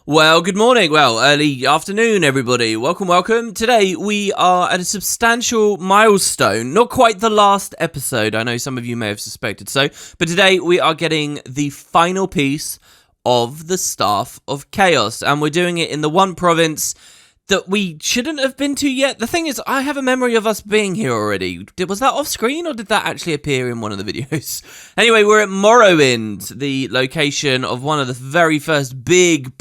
Well, good morning, early afternoon, everybody. Welcome. Today, we are at a substantial milestone. Not quite the last episode, I know some of you may have suspected so, but today we are getting the final piece of the Staff of Chaos, and we're doing it in the one province that we shouldn't have been to yet. The thing is, I have a memory of us being here already. Was that off screen, or did that actually appear in one of the videos? Anyway, we're at Mournhold, the location of one of the very first big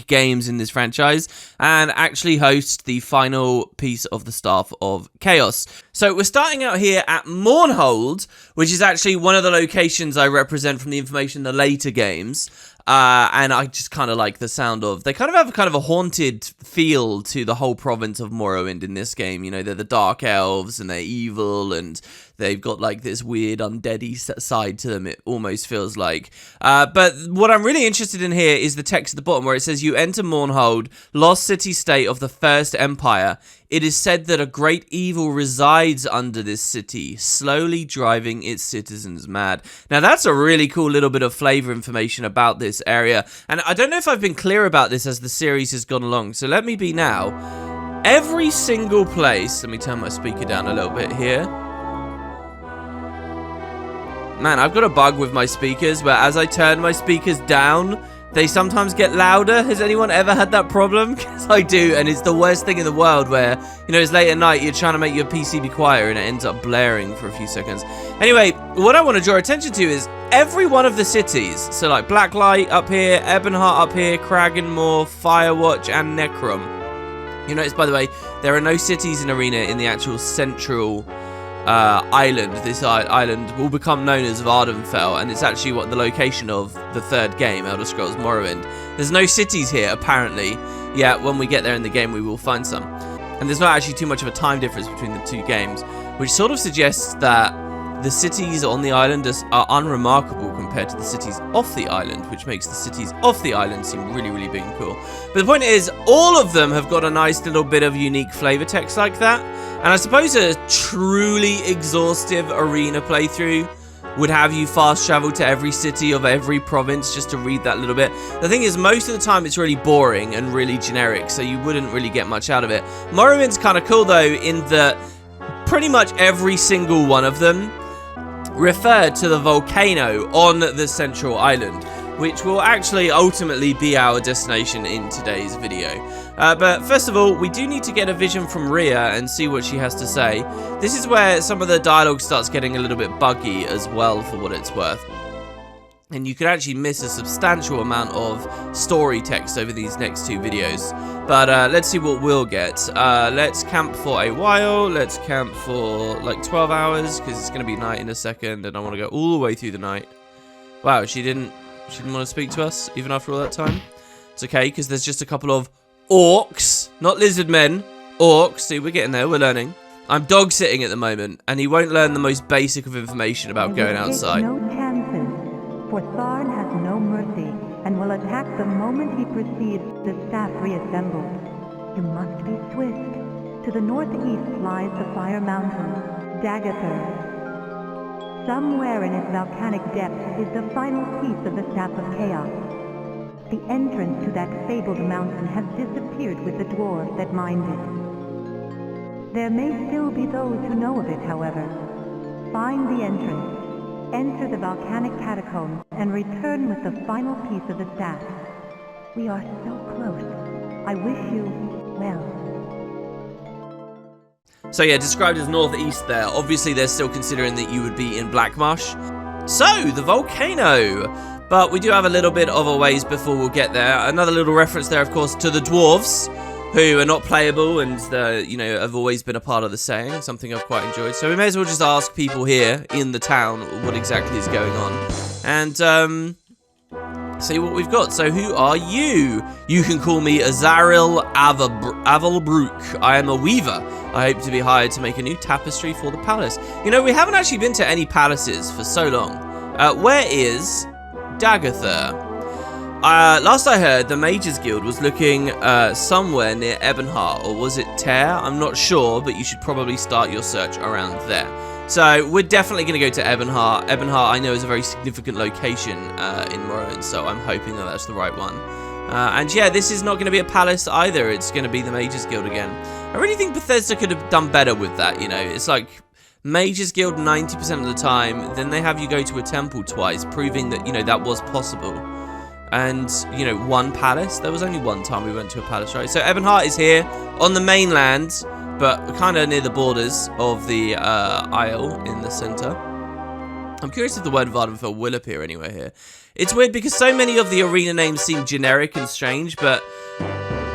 games in this franchise, and actually host the final piece of the Staff of Chaos. So we're starting out here at Mournhold, which is actually one of the locations I represent from the information in the later games. And I just kind of like the sound of... They kind of have a haunted feel to the whole province of Mournhold in this game. You know, they're the Dark Elves, and they're evil, and they've got, like, this weird undeady side to them, it almost feels like. But what I'm really interested in here is the text at the bottom, where it says, "You enter Mournhold, lost city-state of the First Empire. It is said that a great evil resides under this city, slowly driving its citizens mad." Now, that's a really cool little bit of flavor information about this area. And I don't know if I've been clear about this as the series has gone along, so let me be now. Every single place... Let me turn my speaker down a little bit here. Man, I've got a bug with my speakers, where as I turn my speakers down, they sometimes get louder. Has anyone ever had that problem? Because I do, and it's the worst thing in the world where, you know, it's late at night, you're trying to make your PC be quieter, and it ends up blaring for a few seconds. Anyway, what I want to draw attention to is every one of the cities, so like Blacklight up here, Ebonheart up here, Kraganmore, Firewatch, and Necrom. You notice, by the way, there are no cities in Arena in the actual central island. This island will become known as Vardenfell, and it's actually what the location of the third game, Elder Scrolls Morrowind. There's no cities here, apparently. Yeah, when we get there in the game, we will find some. And there's not actually too much of a time difference between the two games, which sort of suggests that the cities on the island are unremarkable compared to the cities off the island, which makes the cities off the island seem really big and cool. But the point is, all of them have got a nice little bit of unique flavor text like that. And I suppose a truly exhaustive arena playthrough would have you fast travel to every city of every province just to read that little bit. The thing is, most of the time it's really boring and really generic, so you wouldn't really get much out of it. Morrowind's kind of cool though, in that pretty much every single one of them referred to the volcano on the central island, which will actually ultimately be our destination in today's video. But first of all, we do need to get a vision from Rhea and see what she has to say. This is where some of the dialogue starts getting a little bit buggy as well, for what it's worth. And you could actually miss a substantial amount of story text over these next two videos. But let's see what we'll get. Let's camp for a while. Let's camp for like 12 hours, because it's going to be night in a second, and I want to go all the way through the night. Wow, she didn't want to speak to us, even after all that time. It's okay, because there's just a couple of orcs, not lizard men, orcs. See, we're getting there, we're learning. I'm dog sitting at the moment, and he won't learn the most basic of information about going outside. No chances, for Tharn has no mercy, and will attack the moment he perceives the staff reassembled. You must be swift. To the northeast lies the Fire Mountain, Dagoth-Ur. Somewhere in its volcanic depths is the final piece of the Staff of Chaos. The entrance to that fabled mountain has disappeared with the dwarves that mined it. There may still be those who know of it, however. Find the entrance, enter the volcanic catacombs, and return with the final piece of the staff. We are so close. I wish you well. So yeah, described as northeast there. Obviously, they're still considering that you would be in Blackmarsh. So, the volcano. But we do have a little bit of a ways before we'll get there. Another little reference there, of course, to the dwarves, who are not playable and, you know, have always been a part of the saying, something I've quite enjoyed. So we may as well just ask people here in the town what exactly is going on. And, see what we've got. So who are you? You can call me Azaril Avelbrook. I am a weaver. I hope to be hired to make a new tapestry for the palace. You know, we haven't actually been to any palaces for so long. Where is Dagoth-Ur? Last I heard, the Mages Guild was looking somewhere near Ebonheart, or was it Tear? I'm not sure, but you should probably start your search around there. So we're definitely going to go to Ebonheart. Ebonheart, I know, is a very significant location in Morrowind, so I'm hoping that that's the right one. And yeah, this is not going to be a palace either. It's going to be the Mages Guild again. I really think Bethesda could have done better with that, you know. It's like Mages Guild 90% of the time, then they have you go to a temple twice, proving that, you know, that was possible. And, you know, one palace. There was only one time we went to a palace, right? So Ebonheart is here on the mainland, but kind of near the borders of the Isle in the center. I'm curious if the word Vardenfell will appear anywhere here. It's weird because so many of the arena names seem generic and strange, but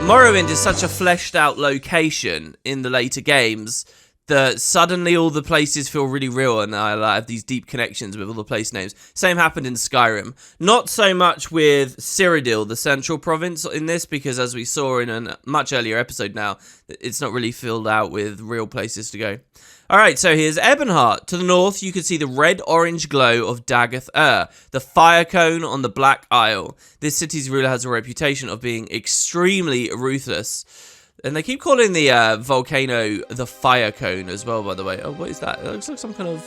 Morrowind is such a fleshed out location in the later games that suddenly all the places feel really real, and I have these deep connections with all the place names. Same happened in Skyrim. Not so much with Cyrodiil, the central province, in this, because as we saw in a much earlier episode now, it's not really filled out with real places to go. Alright, so here's Ebonheart. To the north, you can see the red-orange glow of Dagoth-Ur, the fire cone on the Black Isle. This city's ruler has a reputation of being extremely ruthless. And they keep calling the volcano the fire cone as well, by the way. Oh, what is that? It looks like some kind of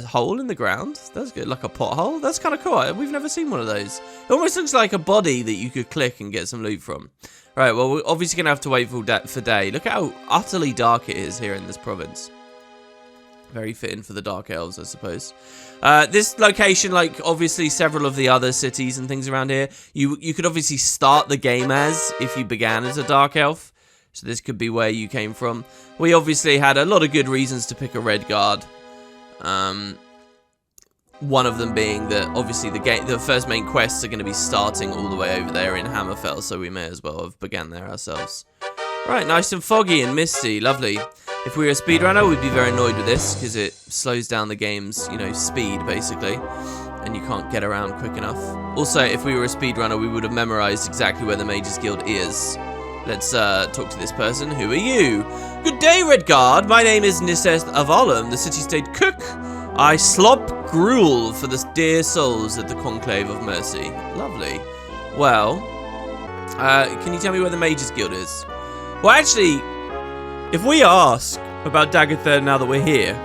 hole in the ground. That's good, like a pothole. That's kind of cool. We've never seen one of those. It almost looks like a body that you could click and get some loot from. Right, well, we're obviously going to have to wait for day. Look at how utterly dark it is here in this province. Very fitting for the Dark Elves, I suppose. This location, like obviously several of the other cities and things around here, you could obviously start the game as if you began as a Dark Elf. So this could be where you came from. We obviously had a lot of good reasons to pick a Red Guard. One of them being that obviously the first main quests are going to be starting all the way over there in Hammerfell, so we may as well have began there ourselves. Right, nice and foggy and misty, lovely. If we were a speedrunner, we'd be very annoyed with this, because it slows down the game's, you know, speed, basically. And you can't get around quick enough. Also, if we were a speedrunner, we would have memorized exactly where the Mages Guild is. Let's talk to this person. Who are you? Good day, Red Guard. My name is Niseth Avalum, the city-state cook. I slop gruel for the dear souls at the Conclave of Mercy. Lovely. Well, can you tell me where the Mages Guild is? Well, actually, if we ask about Dagoth-Ur now that we're here,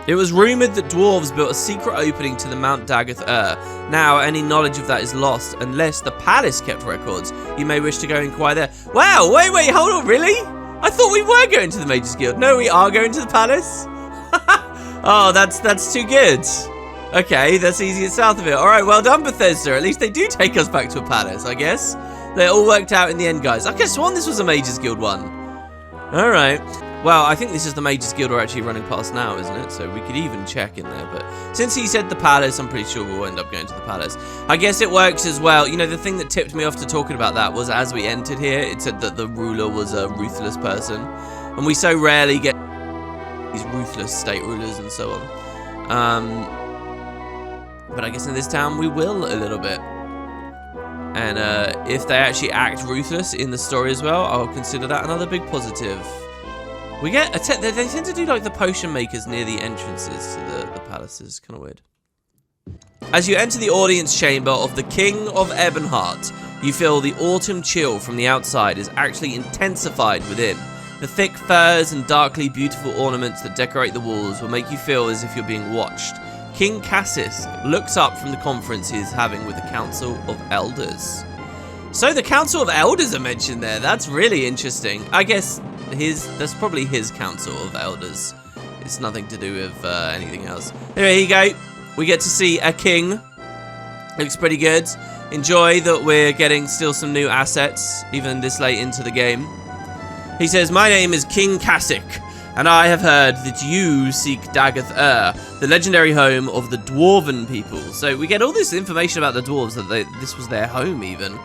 it was rumoured that dwarves built a secret opening to the Mount Dagoth-Ur. Now, any knowledge of that is lost, unless the palace kept records. You may wish to go inquire there. Wow, wait, hold on, really? I thought we were going to the Mages Guild. No, we are going to the palace? Oh, that's too good. Okay, that's easy and south of it. Alright, well done, Bethesda. At least they do take us back to a palace, I guess. They all worked out in the end, guys. I could have sworn this was a Mages Guild one. Alright. Well, I think this is the Mages Guild we're actually running past now, isn't it? So we could even check in there. But since he said the palace, I'm pretty sure we'll end up going to the palace. I guess it works as well. You know, the thing that tipped me off to talking about that was as we entered here, it said that the ruler was a ruthless person. And we so rarely get these ruthless state rulers and so on. But I guess in this town we will a little bit. And if they actually act ruthless in the story as well, I'll consider that another big positive. We get they tend to do like the potion makers near the entrances to the palaces. Kind of weird. As you enter the audience chamber of the King of Ebonheart, you feel the autumn chill from the outside is actually intensified within. The thick furs and darkly beautiful ornaments that decorate the walls will make you feel as if you're being watched. King Casik looks up from the conference he is having with the Council of Elders. So the Council of Elders are mentioned there. That's really interesting. I guess that's probably his Council of Elders. It's nothing to do with anything else. There you go. We get to see a king. Looks pretty good. Enjoy that we're getting still some new assets, even this late into the game. He says, my name is King Casik, and I have heard that you seek Dagoth-Ur, the legendary home of the Dwarven people. So we get all this information about the dwarves, that this was their home even.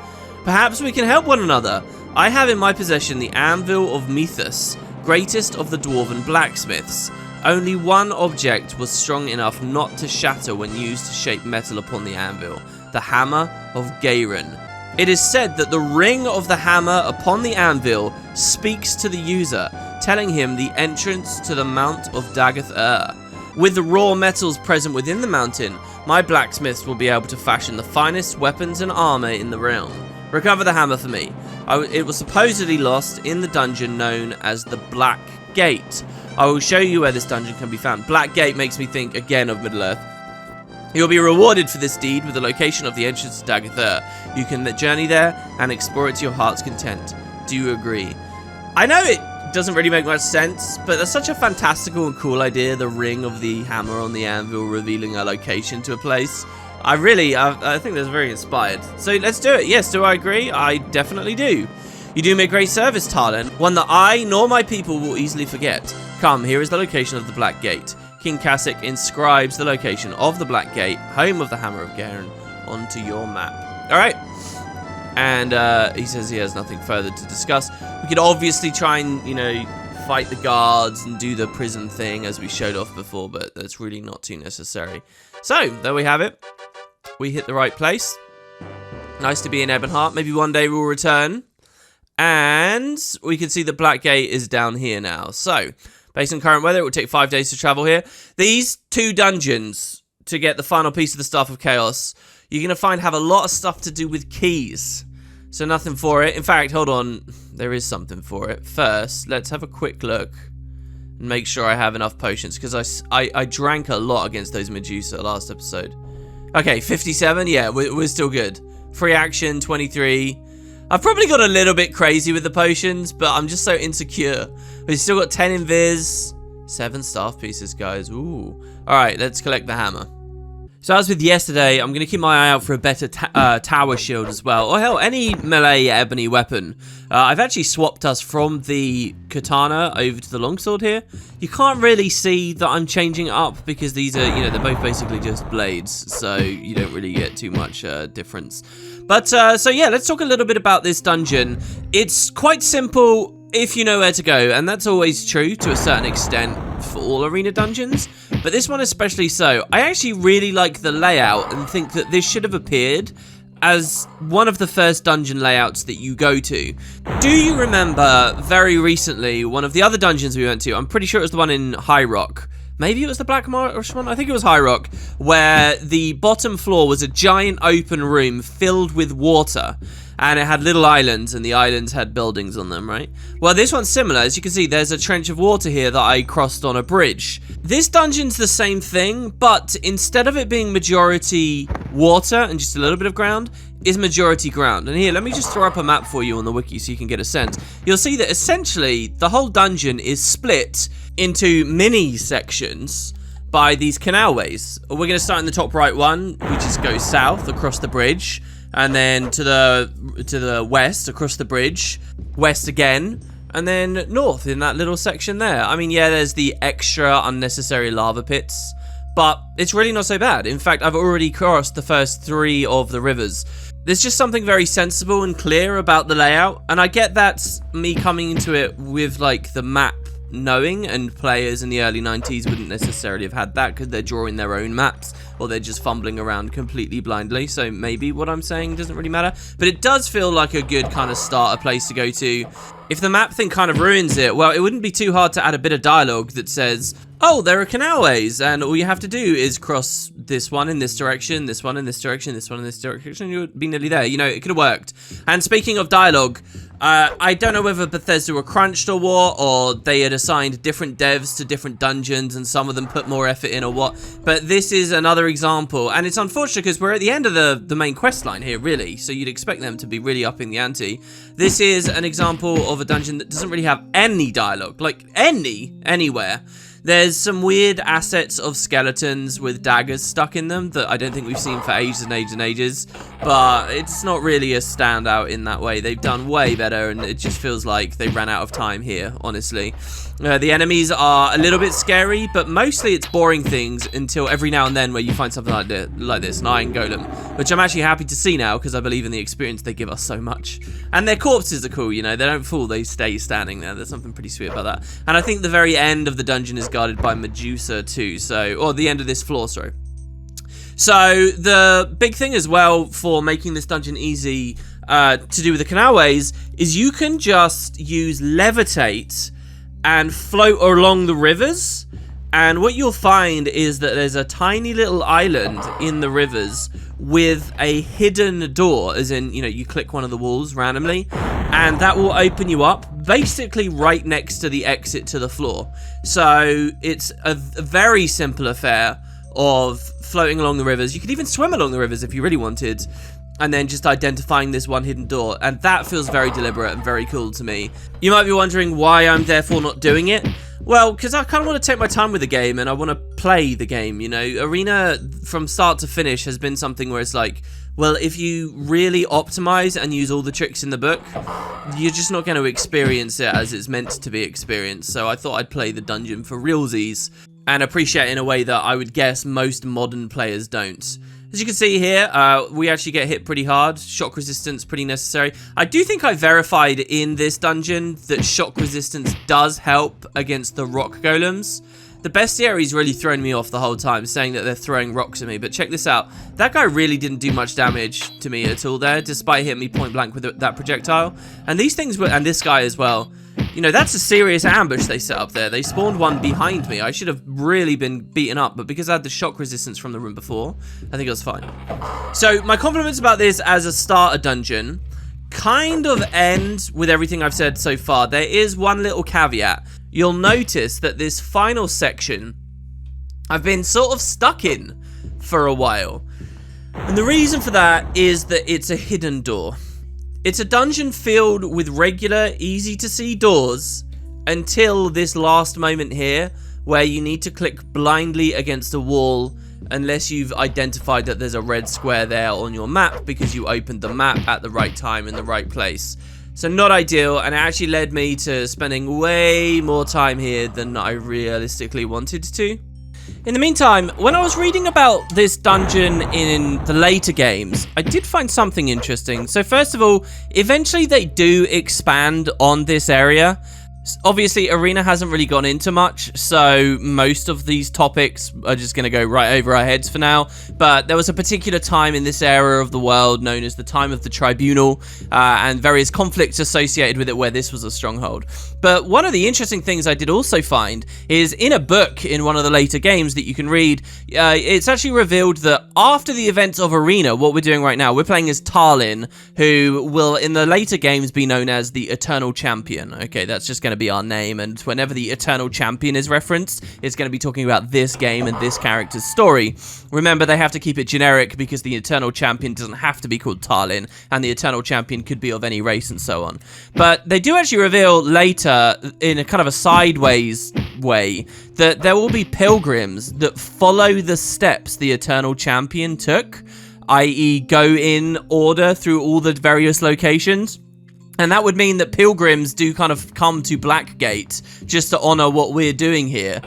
Perhaps we can help one another. I have in my possession the anvil of Methus, greatest of the Dwarven blacksmiths. Only one object was strong enough not to shatter when used to shape metal upon the anvil, the hammer of Gairen. It is said that the ring of the hammer upon the anvil speaks to the user, telling him the entrance to the Mount of Dagoth-Ur. With the raw metals present within the mountain, my blacksmiths will be able to fashion the finest weapons and armor in the realm. Recover the hammer for me. It was supposedly lost in the dungeon known as the Black Gate. I will show you where this dungeon can be found. Black Gate makes me think again of Middle-earth. You'll be rewarded for this deed with the location of the entrance to Dagoth-Ur. You can journey there and explore it to your heart's content. Do you agree? I know it doesn't really make much sense, but that's such a fantastical and cool idea, the ring of the hammer on the anvil revealing a location to a place. I think that's very inspired. So let's do it. Yes, do I agree? I definitely do. You do me a great service, Tarlan, one that I nor my people will easily forget. Come, here is the location of the Black Gate. King Casik inscribes the location of the Black Gate, home of the Hammer of Garen, onto your map. Alright. And he says he has nothing further to discuss. We could obviously try and, you know, fight the guards and do the prison thing as we showed off before, but that's really not too necessary. So, there we have it. We hit the right place. Nice to be in Ebonheart. Maybe one day we'll return. And we can see the Black Gate is down here now. So, based on current weather, it will take 5 days to travel here. These 2 dungeons to get the final piece of the Staff of Chaos, you're going to find have a lot of stuff to do with keys. So nothing for it. In fact, hold on. There is something for it. First, let's have a quick look and make sure I have enough potions, because I drank a lot against those Medusa last episode. Okay, 57. Yeah, we're still good. Free action, 23. I've probably got a little bit crazy with the potions, but I'm just so insecure. We've still got 10 invis, 7 staff pieces, guys. Ooh. Alright, let's collect the hammer. So as with yesterday, I'm going to keep my eye out for a better tower shield as well. Or hell, any melee ebony weapon. I've actually swapped us from the katana over to the longsword here. You can't really see that I'm changing it up because these are, you know, they're both basically just blades. So you don't really get too much difference. But, so yeah, let's talk a little bit about this dungeon. It's quite simple if you know where to go, and that's always true to a certain extent for all arena dungeons, but this one especially so. I actually really like the layout and think that this should have appeared as one of the first dungeon layouts that you go to. Do you remember very recently one of the other dungeons we went to? I'm pretty sure it was the one in High Rock. Maybe it was the Black Marsh one? I think it was High Rock, where the bottom floor was a giant open room filled with water. And it had little islands, and the islands had buildings on them, right? Well, this one's similar. As you can see, there's a trench of water here that I crossed on a bridge. This dungeon's the same thing, but instead of it being majority water and just a little bit of ground, is majority ground. And here, let me just throw up a map for you on the wiki so you can get a sense. You'll see that essentially the whole dungeon is split into mini sections by these canalways. We're going to start in the top right one. We just go south across the bridge. And then to the west, across the bridge, west again, and then north in that little section there. I mean, yeah, there's the extra unnecessary lava pits, but it's really not so bad. In fact, I've already crossed the first 3 of the rivers. There's just something very sensible and clear about the layout, and I get that's me coming into it with, like, the map knowing, and players in the early 90s wouldn't necessarily have had that because they're drawing their own maps or they're just fumbling around completely blindly, so maybe what I'm saying doesn't really matter, but it does feel like a good kind of starter place to go to. If the map thing kind of ruins it, well, it wouldn't be too hard to add a bit of dialogue that says, oh, there are canalways, and all you have to do is cross this one in this direction, this one in this direction, this one in this direction, you'll be nearly there. You know, it could have worked. And speaking of dialogue, I don't know whether Bethesda were crunched or what, or they had assigned different devs to different dungeons and some of them put more effort in or what, but this is another example, and it's unfortunate because we're at the end of the main quest line here, really, so you'd expect them to be really upping the ante. This is an example of a dungeon that doesn't really have any dialogue, like anywhere. There's some weird assets of skeletons with daggers stuck in them that I don't think we've seen for ages and ages and ages, but it's not really a standout in that way. They've done way better, and it just feels like they ran out of time here, honestly. The enemies are a little bit scary, but mostly it's boring things until every now and then where you find something like this, an iron golem, which I'm actually happy to see now because I believe in the experience they give us so much. And their corpses are cool, you know, they don't fall, they stay standing there. There's something pretty sweet about that. And I think the very end of the dungeon is guarded by Medusa too, or the end of this floor, sorry. So the big thing as well for making this dungeon easy to do with the canalways is you can just use levitate and float along the rivers, and what you'll find is that there's a tiny little island in the rivers with a hidden door, as in, you know, you click one of the walls randomly and that will open you up basically right next to the exit to the floor. So it's a very simple affair of floating along the rivers. You could even swim along the rivers if you really wanted, and then just identifying this one hidden door, and that feels very deliberate and very cool to me. You might be wondering why I'm therefore not doing it. Well, because I kind of want to take my time with the game, and I want to play the game, you know? Arena, from start to finish, has been something where it's like, well, if you really optimize and use all the tricks in the book, you're just not going to experience it as it's meant to be experienced. So I thought I'd play the dungeon for realsies, and appreciate it in a way that I would guess most modern players don't. As you can see here, we actually get hit pretty hard. Shock resistance, pretty necessary. I do think I verified in this dungeon that shock resistance does help against the rock golems. The bestiary's really thrown me off the whole time, saying that they're throwing rocks at me. But check this out. That guy really didn't do much damage to me at all there, despite hitting me point blank with that projectile. And these things were, and this guy as well. You know, that's a serious ambush they set up there. They spawned one behind me. I should have really been beaten up, but because I had the shock resistance from the room before, I think it was fine. So, my compliments about this as a starter dungeon kind of end with everything I've said so far. There is one little caveat. You'll notice that this final section, I've been sort of stuck in for a while. And the reason for that is that it's a hidden door. It's a dungeon filled with regular, easy-to-see doors until this last moment here, where you need to click blindly against a wall unless you've identified that there's a red square there on your map because you opened the map at the right time in the right place. So not ideal, and it actually led me to spending way more time here than I realistically wanted to. In the meantime, when I was reading about this dungeon in the later games, I did find something interesting. So first of all, eventually they do expand on this area. Obviously, Arena hasn't really gone into much, so most of these topics are just going to go right over our heads for now. But there was a particular time in this area of the world known as the Time of the Tribunal, and various conflicts associated with it where this was a stronghold. But one of the interesting things I did also find is in a book in one of the later games that you can read, it's actually revealed that after the events of Arena, what we're doing right now, we're playing as Tarlin, who will in the later games be known as the Eternal Champion. Okay, that's just going to be our name, and whenever the Eternal Champion is referenced, it's going to be talking about this game and this character's story. Remember, they have to keep it generic because the Eternal Champion doesn't have to be called Tarlin, and the Eternal Champion could be of any race and so on. But they do actually reveal later, in a kind of a sideways way, that there will be pilgrims that follow the steps the Eternal Champion took, i.e. go in order through all the various locations. And that would mean that pilgrims do kind of come to Blackgate just to honor what we're doing here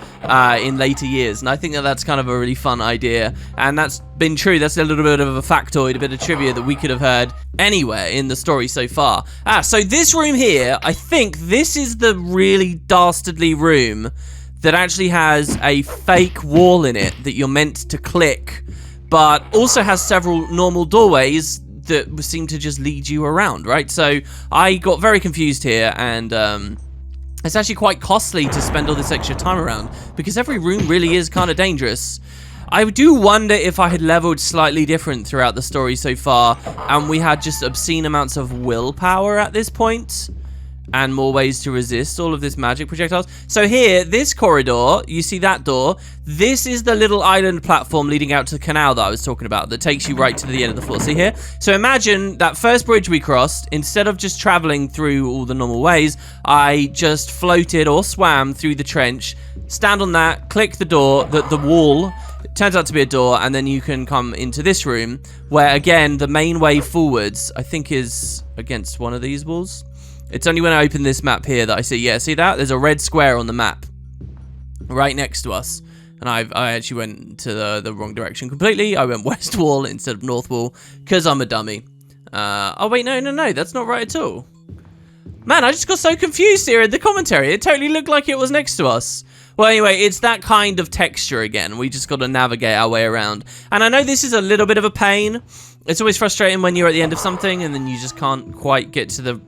in later years. And I think that that's kind of a really fun idea. And that's been true. That's a little bit of a factoid, a bit of trivia that we could have heard anywhere in the story so far. So this room here, I think this is the really dastardly room that actually has a fake wall in it that you're meant to click, but also has several normal doorways that seem to just lead you around, right? So I got very confused here, and it's actually quite costly to spend all this extra time around because every room really is kind of dangerous. I do wonder if I had leveled slightly different throughout the story so far, and we had just obscene amounts of willpower at this point, and more ways to resist all of this magic projectiles. So here, this corridor, you see that door, this is the little island platform leading out to the canal that I was talking about that takes you right to the end of the floor. See here? So imagine that first bridge we crossed, instead of just traveling through all the normal ways, I just floated or swam through the trench, stand on that, click the door, the wall, it turns out to be a door, and then you can come into this room, where again, the main way forwards, I think, is against one of these walls. It's only when I open this map here that I see, yeah, see that? There's a red square on the map right next to us. And I actually went to the wrong direction completely. I went west wall instead of north wall because I'm a dummy. Oh, wait, no, that's not right at all. Man, I just got so confused here in the commentary. It totally looked like it was next to us. Well, anyway, it's that kind of texture again. We just got to navigate our way around. And I know this is a little bit of a pain. It's always frustrating when you're at the end of something and then you just can't quite get to the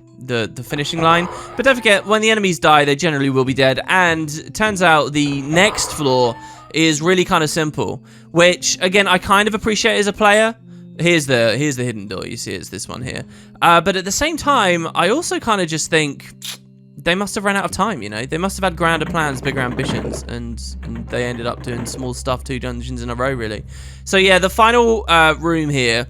finishing line. But don't forget, when the enemies die, they generally will be dead. And it turns out the next floor is really kind of simple, which, again, I kind of appreciate as a player. Here's the hidden door. You see it's this one here. But at the same time, I also kind of just think they must have run out of time, you know? They must have had grander plans, bigger ambitions, and they ended up doing small stuff 2 dungeons in a row, really. So yeah, the final room here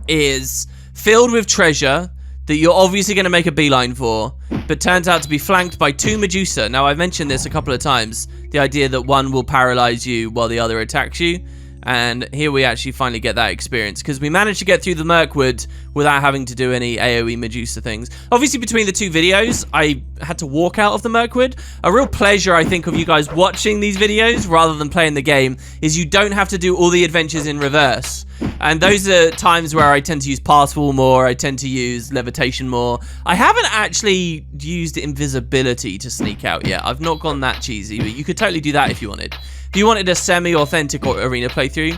is filled with treasure that you're obviously going to make a beeline for, but turns out to be flanked by 2 Medusa. Now, I've mentioned this a couple of times, the idea that one will paralyze you while the other attacks you, and here we actually finally get that experience, because we managed to get through the Mirkwood without having to do any AoE Medusa things. Obviously, between the 2 videos, I had to walk out of the Mirkwood. A real pleasure, I think, of you guys watching these videos rather than playing the game is you don't have to do all the adventures in reverse. And those are times where I tend to use Passwall more, I tend to use Levitation more. I haven't actually used Invisibility to sneak out yet. I've not gone that cheesy, but you could totally do that if you wanted. If you wanted a semi-authentic arena playthrough,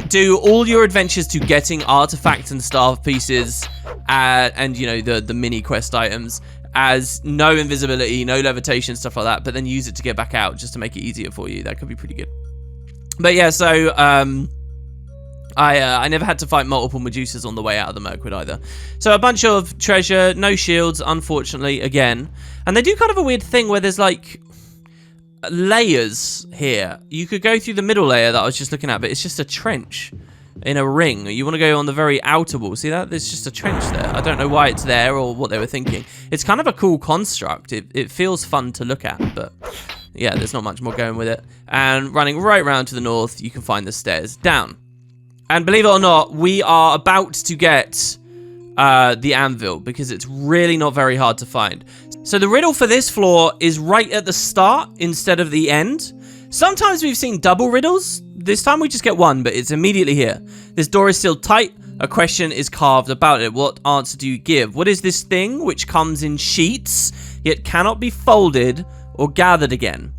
do all your adventures to getting artifacts and staff pieces and you know, the mini quest items as no invisibility, no levitation, stuff like that, but then use it to get back out just to make it easier for you. That could be pretty good. But yeah, so I never had to fight multiple Medusas on the way out of the Mirkwood either. So a bunch of treasure, no shields, unfortunately, again. And they do kind of a weird thing where there's like layers here. You could go through the middle layer that I was just looking at, but it's just a trench in a ring. You want to go on the very outer wall. See that? There's just a trench there. I don't know why it's there or what they were thinking. It's kind of a cool construct. It feels fun to look at, but yeah, there's not much more going with it. And running right round to the north, you can find the stairs down. And believe it or not, we are about to get the anvil, because it's really not very hard to find. So the riddle for this floor is right at the start instead of the end. Sometimes we've seen double riddles. This time we just get one, but it's immediately here. This door is still tight. A question is carved about it. What answer do you give? What is this thing which comes in sheets, yet cannot be folded or gathered again?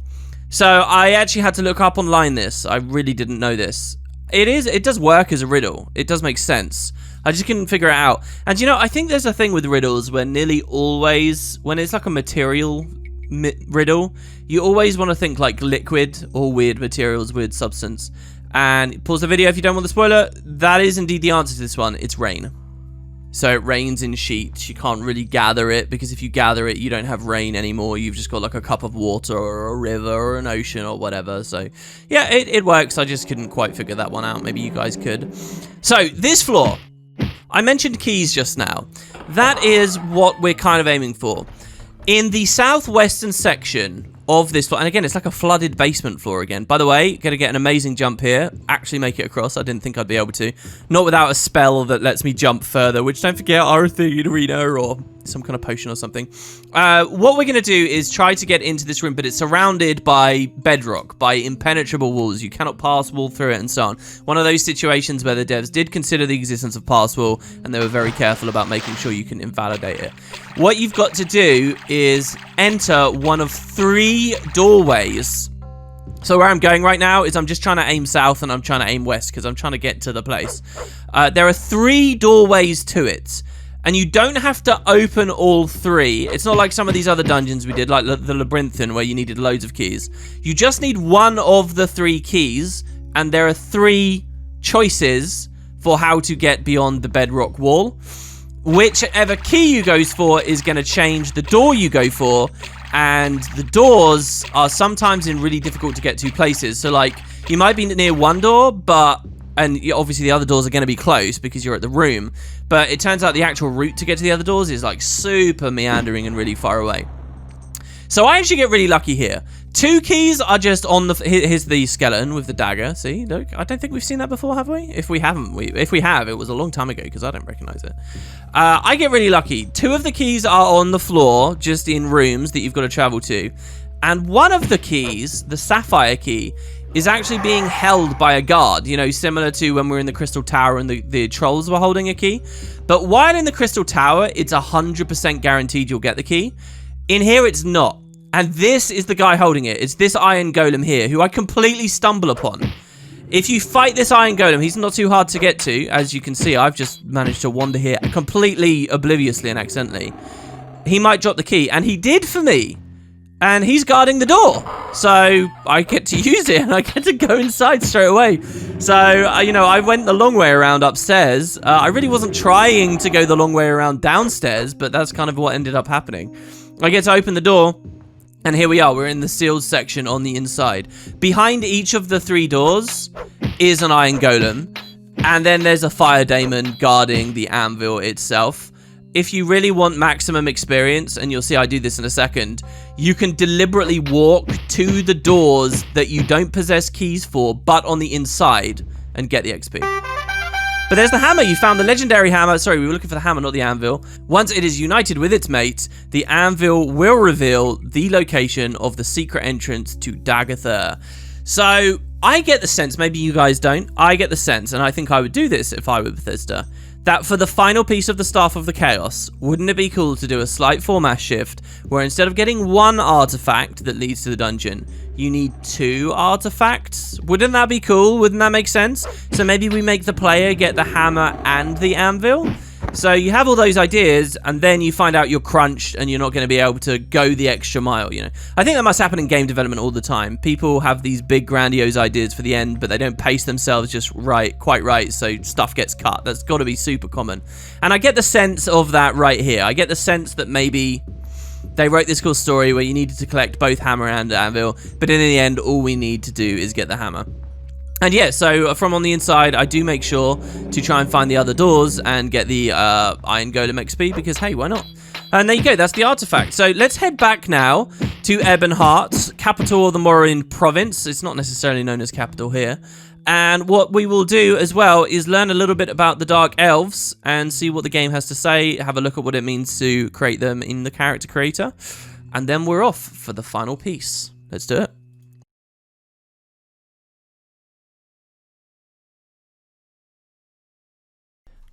So I actually had to look up online this. I really didn't know this. It does work as a riddle. It does make sense. I just couldn't figure it out. And you know, I think there's a thing with riddles where nearly always, when it's like a material riddle, you always want to think like liquid or weird materials, weird substance. And pause the video if you don't want the spoiler. That is indeed the answer to this one. It's rain. So it rains in sheets. You can't really gather it, because if you gather it, you don't have rain anymore. You've just got like a cup of water or a river or an ocean or whatever. So yeah, it works. I just couldn't quite figure that one out. Maybe you guys could. So this floor, I mentioned keys just now. That is what we're kind of aiming for. In the southwestern section of this floor, and again, it's like a flooded basement floor again. By the way, gonna get an amazing jump here. Actually make it across. I didn't think I'd be able to. Not without a spell that lets me jump further, which, don't forget, are a thing in Arena, or some kind of potion or something. What we're gonna do is try to get into this room, but it's surrounded by bedrock, by impenetrable walls. You cannot pass wall through it and so on. One of those situations where the devs did consider the existence of pass wall, and they were very careful about making sure you can invalidate it. What you've got to do is enter one of 3 doorways. So where I'm going right now is I'm just trying to aim south and I'm trying to aim west, because I'm trying to get to the place. There are 3 doorways to it, and you don't have to open all 3. It's not like some of these other dungeons we did, like the Labyrinthine, where you needed loads of keys. You just need one of the 3 keys, and there are 3 choices for how to get beyond the bedrock wall. Whichever key you go for is going to change the door you go for, and the doors are sometimes in really difficult to get to places. So like, you might be near one door, and obviously the other doors are going to be close because you're at the room, but it turns out the actual route to get to the other doors is like super meandering and really far away. So I actually get really lucky here. 2 keys are just on the... Here's the skeleton with the dagger. See? Look, I don't think we've seen that before, have we? If we haven't, if we have, it was a long time ago, because I don't recognize it. I get really lucky. 2 of the keys are on the floor, just in rooms that you've got to travel to. And one of the keys, the sapphire key, is actually being held by a guard, you know, similar to when we were in the Crystal Tower and the trolls were holding a key. But while in the Crystal Tower, it's 100% guaranteed you'll get the key. In here, it's not. And this is the guy holding it. It's this iron golem here, who I completely stumble upon. If you fight this iron golem, he's not too hard to get to. As you can see, I've just managed to wander here completely obliviously and accidentally. He might drop the key, and he did for me. And he's guarding the door. So I get to use it, and I get to go inside straight away. So, you know, I went the long way around upstairs. I really wasn't trying to go the long way around downstairs, but that's kind of what ended up happening. I get to open the door, and here we are. We're in the sealed section on the inside. Behind each of the 3 doors is an iron golem, and then there's a fire daemon guarding the anvil itself. If you really want maximum experience, and you'll see I do this in a second, you can deliberately walk to the doors that you don't possess keys for, but on the inside, and get the XP. But there's the hammer. You found the legendary hammer. Sorry, we were looking for the hammer, not the anvil. Once it is united with its mate, the anvil will reveal the location of the secret entrance to Dagoth-Ur. So I get the sense, maybe you guys don't, I get the sense, and I think I would do this if I were Bethesda, that for the final piece of the Staff of the Chaos, wouldn't it be cool to do a slight format shift where instead of getting 1 artifact that leads to the dungeon, you need 2 artifacts? Wouldn't that be cool? Wouldn't that make sense? So maybe we make the player get the hammer and the anvil? So you have all those ideas, and then you find out you're crunched and you're not going to be able to go the extra mile, you know. I think that must happen in game development all the time. People have these big grandiose ideas for the end, but they don't pace themselves just quite right, so stuff gets cut. That's got to be super common. And I get the sense of that right here. I get the sense that maybe they wrote this cool story where you needed to collect both hammer and anvil, but in the end, all we need to do is get the hammer. And yeah, so from on the inside, I do make sure to try and find the other doors and get the Iron Golem XP, because hey, why not? And there you go, that's the artifact. So let's head back now to Ebonheart, capital of the Mournhold province. It's not necessarily known as capital here. And what we will do as well is learn a little bit about the Dark Elves and see what the game has to say, have a look at what it means to create them in the character creator. And then we're off for the final piece. Let's do it.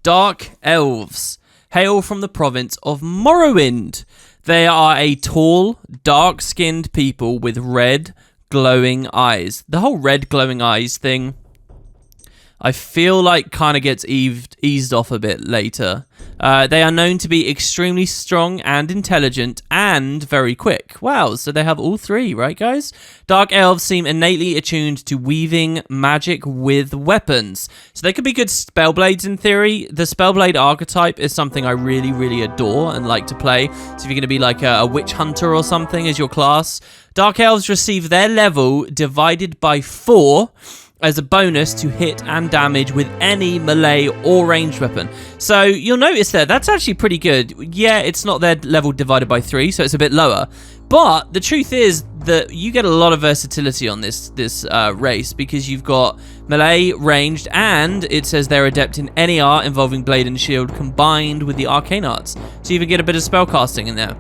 Dark Elves hail from the province of Mournhold. They are a tall, dark-skinned people with red, glowing eyes. The whole red glowing eyes thing, I feel like kind of gets eased off a bit later. They are known to be extremely strong and intelligent and very quick. Wow, so they have all 3, right guys? Dark Elves seem innately attuned to weaving magic with weapons. So they could be good spellblades in theory. The spellblade archetype is something I really, really adore and like to play. So if you're going to be like a witch hunter or something as your class, Dark Elves receive their level divided by 4 as a bonus to hit and damage with any melee or ranged weapon. So you'll notice there, that's actually pretty good. Yeah, it's not their level divided by 3, so it's a bit lower. But the truth is that you get a lot of versatility on this race, because you've got melee, ranged, and it says they're adept in any art involving blade and shield combined with the arcane arts. So you even get a bit of spellcasting in there.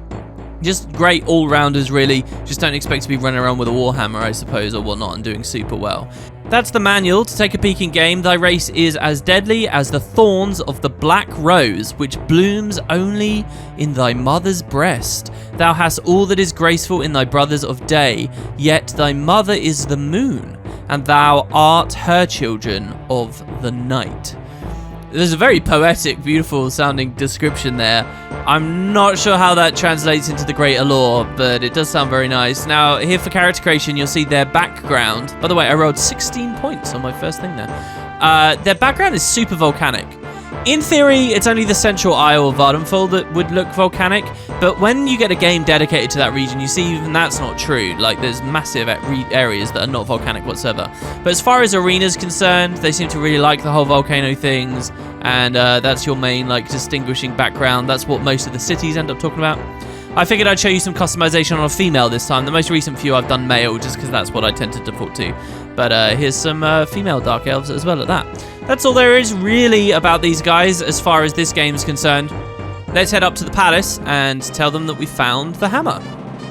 Just great all-rounders, really. Just don't expect to be running around with a warhammer, I suppose, or whatnot, and doing super well. That's the manual to take a peek in game. Thy race is as deadly as the thorns of the black rose, which blooms only in thy mother's breast. Thou hast all that is graceful in thy brothers of day, yet thy mother is the moon, and thou art her children of the night. There's a very poetic, beautiful sounding description there. I'm not sure how that translates into the greater lore, but it does sound very nice. Now, here for character creation, you'll see their background. By the way, I rolled 16 points on my first thing there. Their background is super volcanic. In theory, it's only the central Isle of Vardenfell that would look volcanic, but when you get a game dedicated to that region, you see even that's not true. Like, there's massive areas that are not volcanic whatsoever. But as far as arena's concerned, they seem to really like the whole volcano things, and that's your main, like, distinguishing background. That's what most of the cities end up talking about. I figured I'd show you some customization on a female this time. The most recent few I've done male, just because that's what I tend to default to. But here's some female Dark Elves as well at that. That's all there is really about these guys as far as this game's concerned. Let's head up to the palace and tell them that we found the hammer.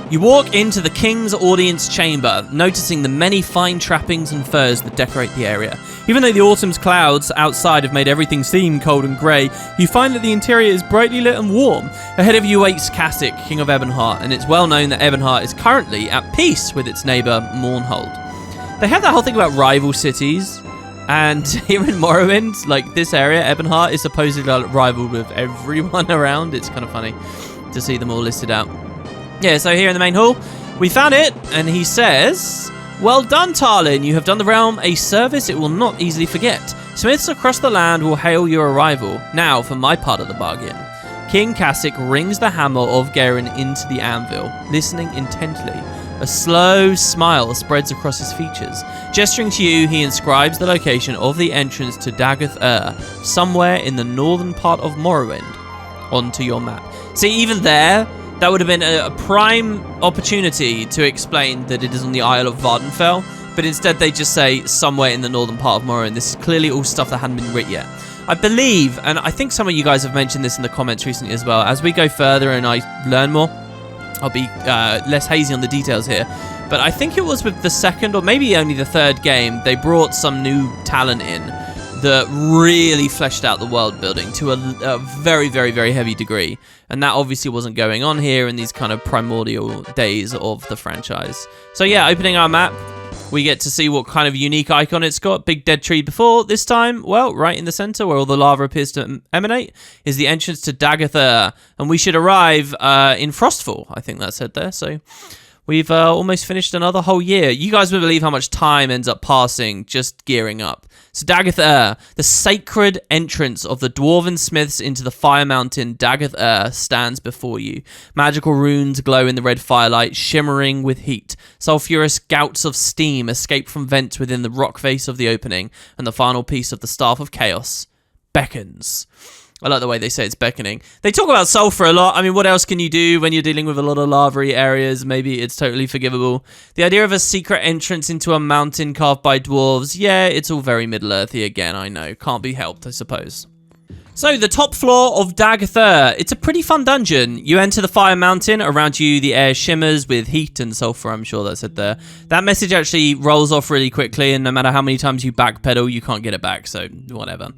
You walk into the king's audience chamber, noticing the many fine trappings and furs that decorate the area. Even though the autumn's clouds outside have made everything seem cold and grey, you find that the interior is brightly lit and warm. Ahead of you waits Casik, king of Ebonheart, and it's well known that Ebonheart is currently at peace with its neighbour Mournhold. They have that whole thing about rival cities, and here in Morrowind, like this area, Ebonheart is supposedly rivaled with everyone around. It's kind of funny to see them all listed out. Yeah, so here in the main hall, we found it, and he says, "Well done, Tarlin. You have done the realm a service it will not easily forget. Smiths across the land will hail your arrival. Now, for my part of the bargain. King Casik rings the hammer of Garen into the anvil, listening intently. A slow smile spreads across his features. Gesturing to you, he inscribes the location of the entrance to Dagoth-Ur, somewhere in the northern part of Morrowind, onto your map. See, even there, that would have been a prime opportunity to explain that it is on the Isle of Vardenfell, but instead they just say somewhere in the northern part of Morrowind. This is clearly all stuff that hadn't been written yet. I believe, and I think some of you guys have mentioned this in the comments recently as well, as we go further and I learn more, I'll be less hazy on the details here. But I think it was with the second or maybe only the third game, they brought some new talent in that really fleshed out the world building to a very, very, very heavy degree. And that obviously wasn't going on here in these kind of primordial days of the franchise. So yeah, opening our map, we get to see what kind of unique icon it's got. Big dead tree before. This time, well, right in the center where all the lava appears to emanate is the entrance to Dagoth-Ur. And we should arrive in Frostfall. I think that said there. So we've almost finished another whole year. You guys wouldn't believe how much time ends up passing just gearing up. So Dagoth-Ur, the sacred entrance of the Dwarven Smiths into the Fire Mountain, Dagoth-Ur, stands before you. Magical runes glow in the red firelight, shimmering with heat. Sulphurous gouts of steam escape from vents within the rock face of the opening, and the final piece of the Staff of Chaos beckons. I like the way they say it's beckoning. They talk about sulfur a lot. I mean, what else can you do when you're dealing with a lot of lava-y areas? Maybe it's totally forgivable. The idea of a secret entrance into a mountain carved by dwarves. Yeah, it's all very Middle-earthy again, I know. Can't be helped, I suppose. So, the top floor of Dagoth-Ur. It's a pretty fun dungeon. You enter the Fire Mountain. Around you, the air shimmers with heat and sulfur. I'm sure that's it there. That message actually rolls off really quickly, and no matter how many times you backpedal, you can't get it back, so whatever.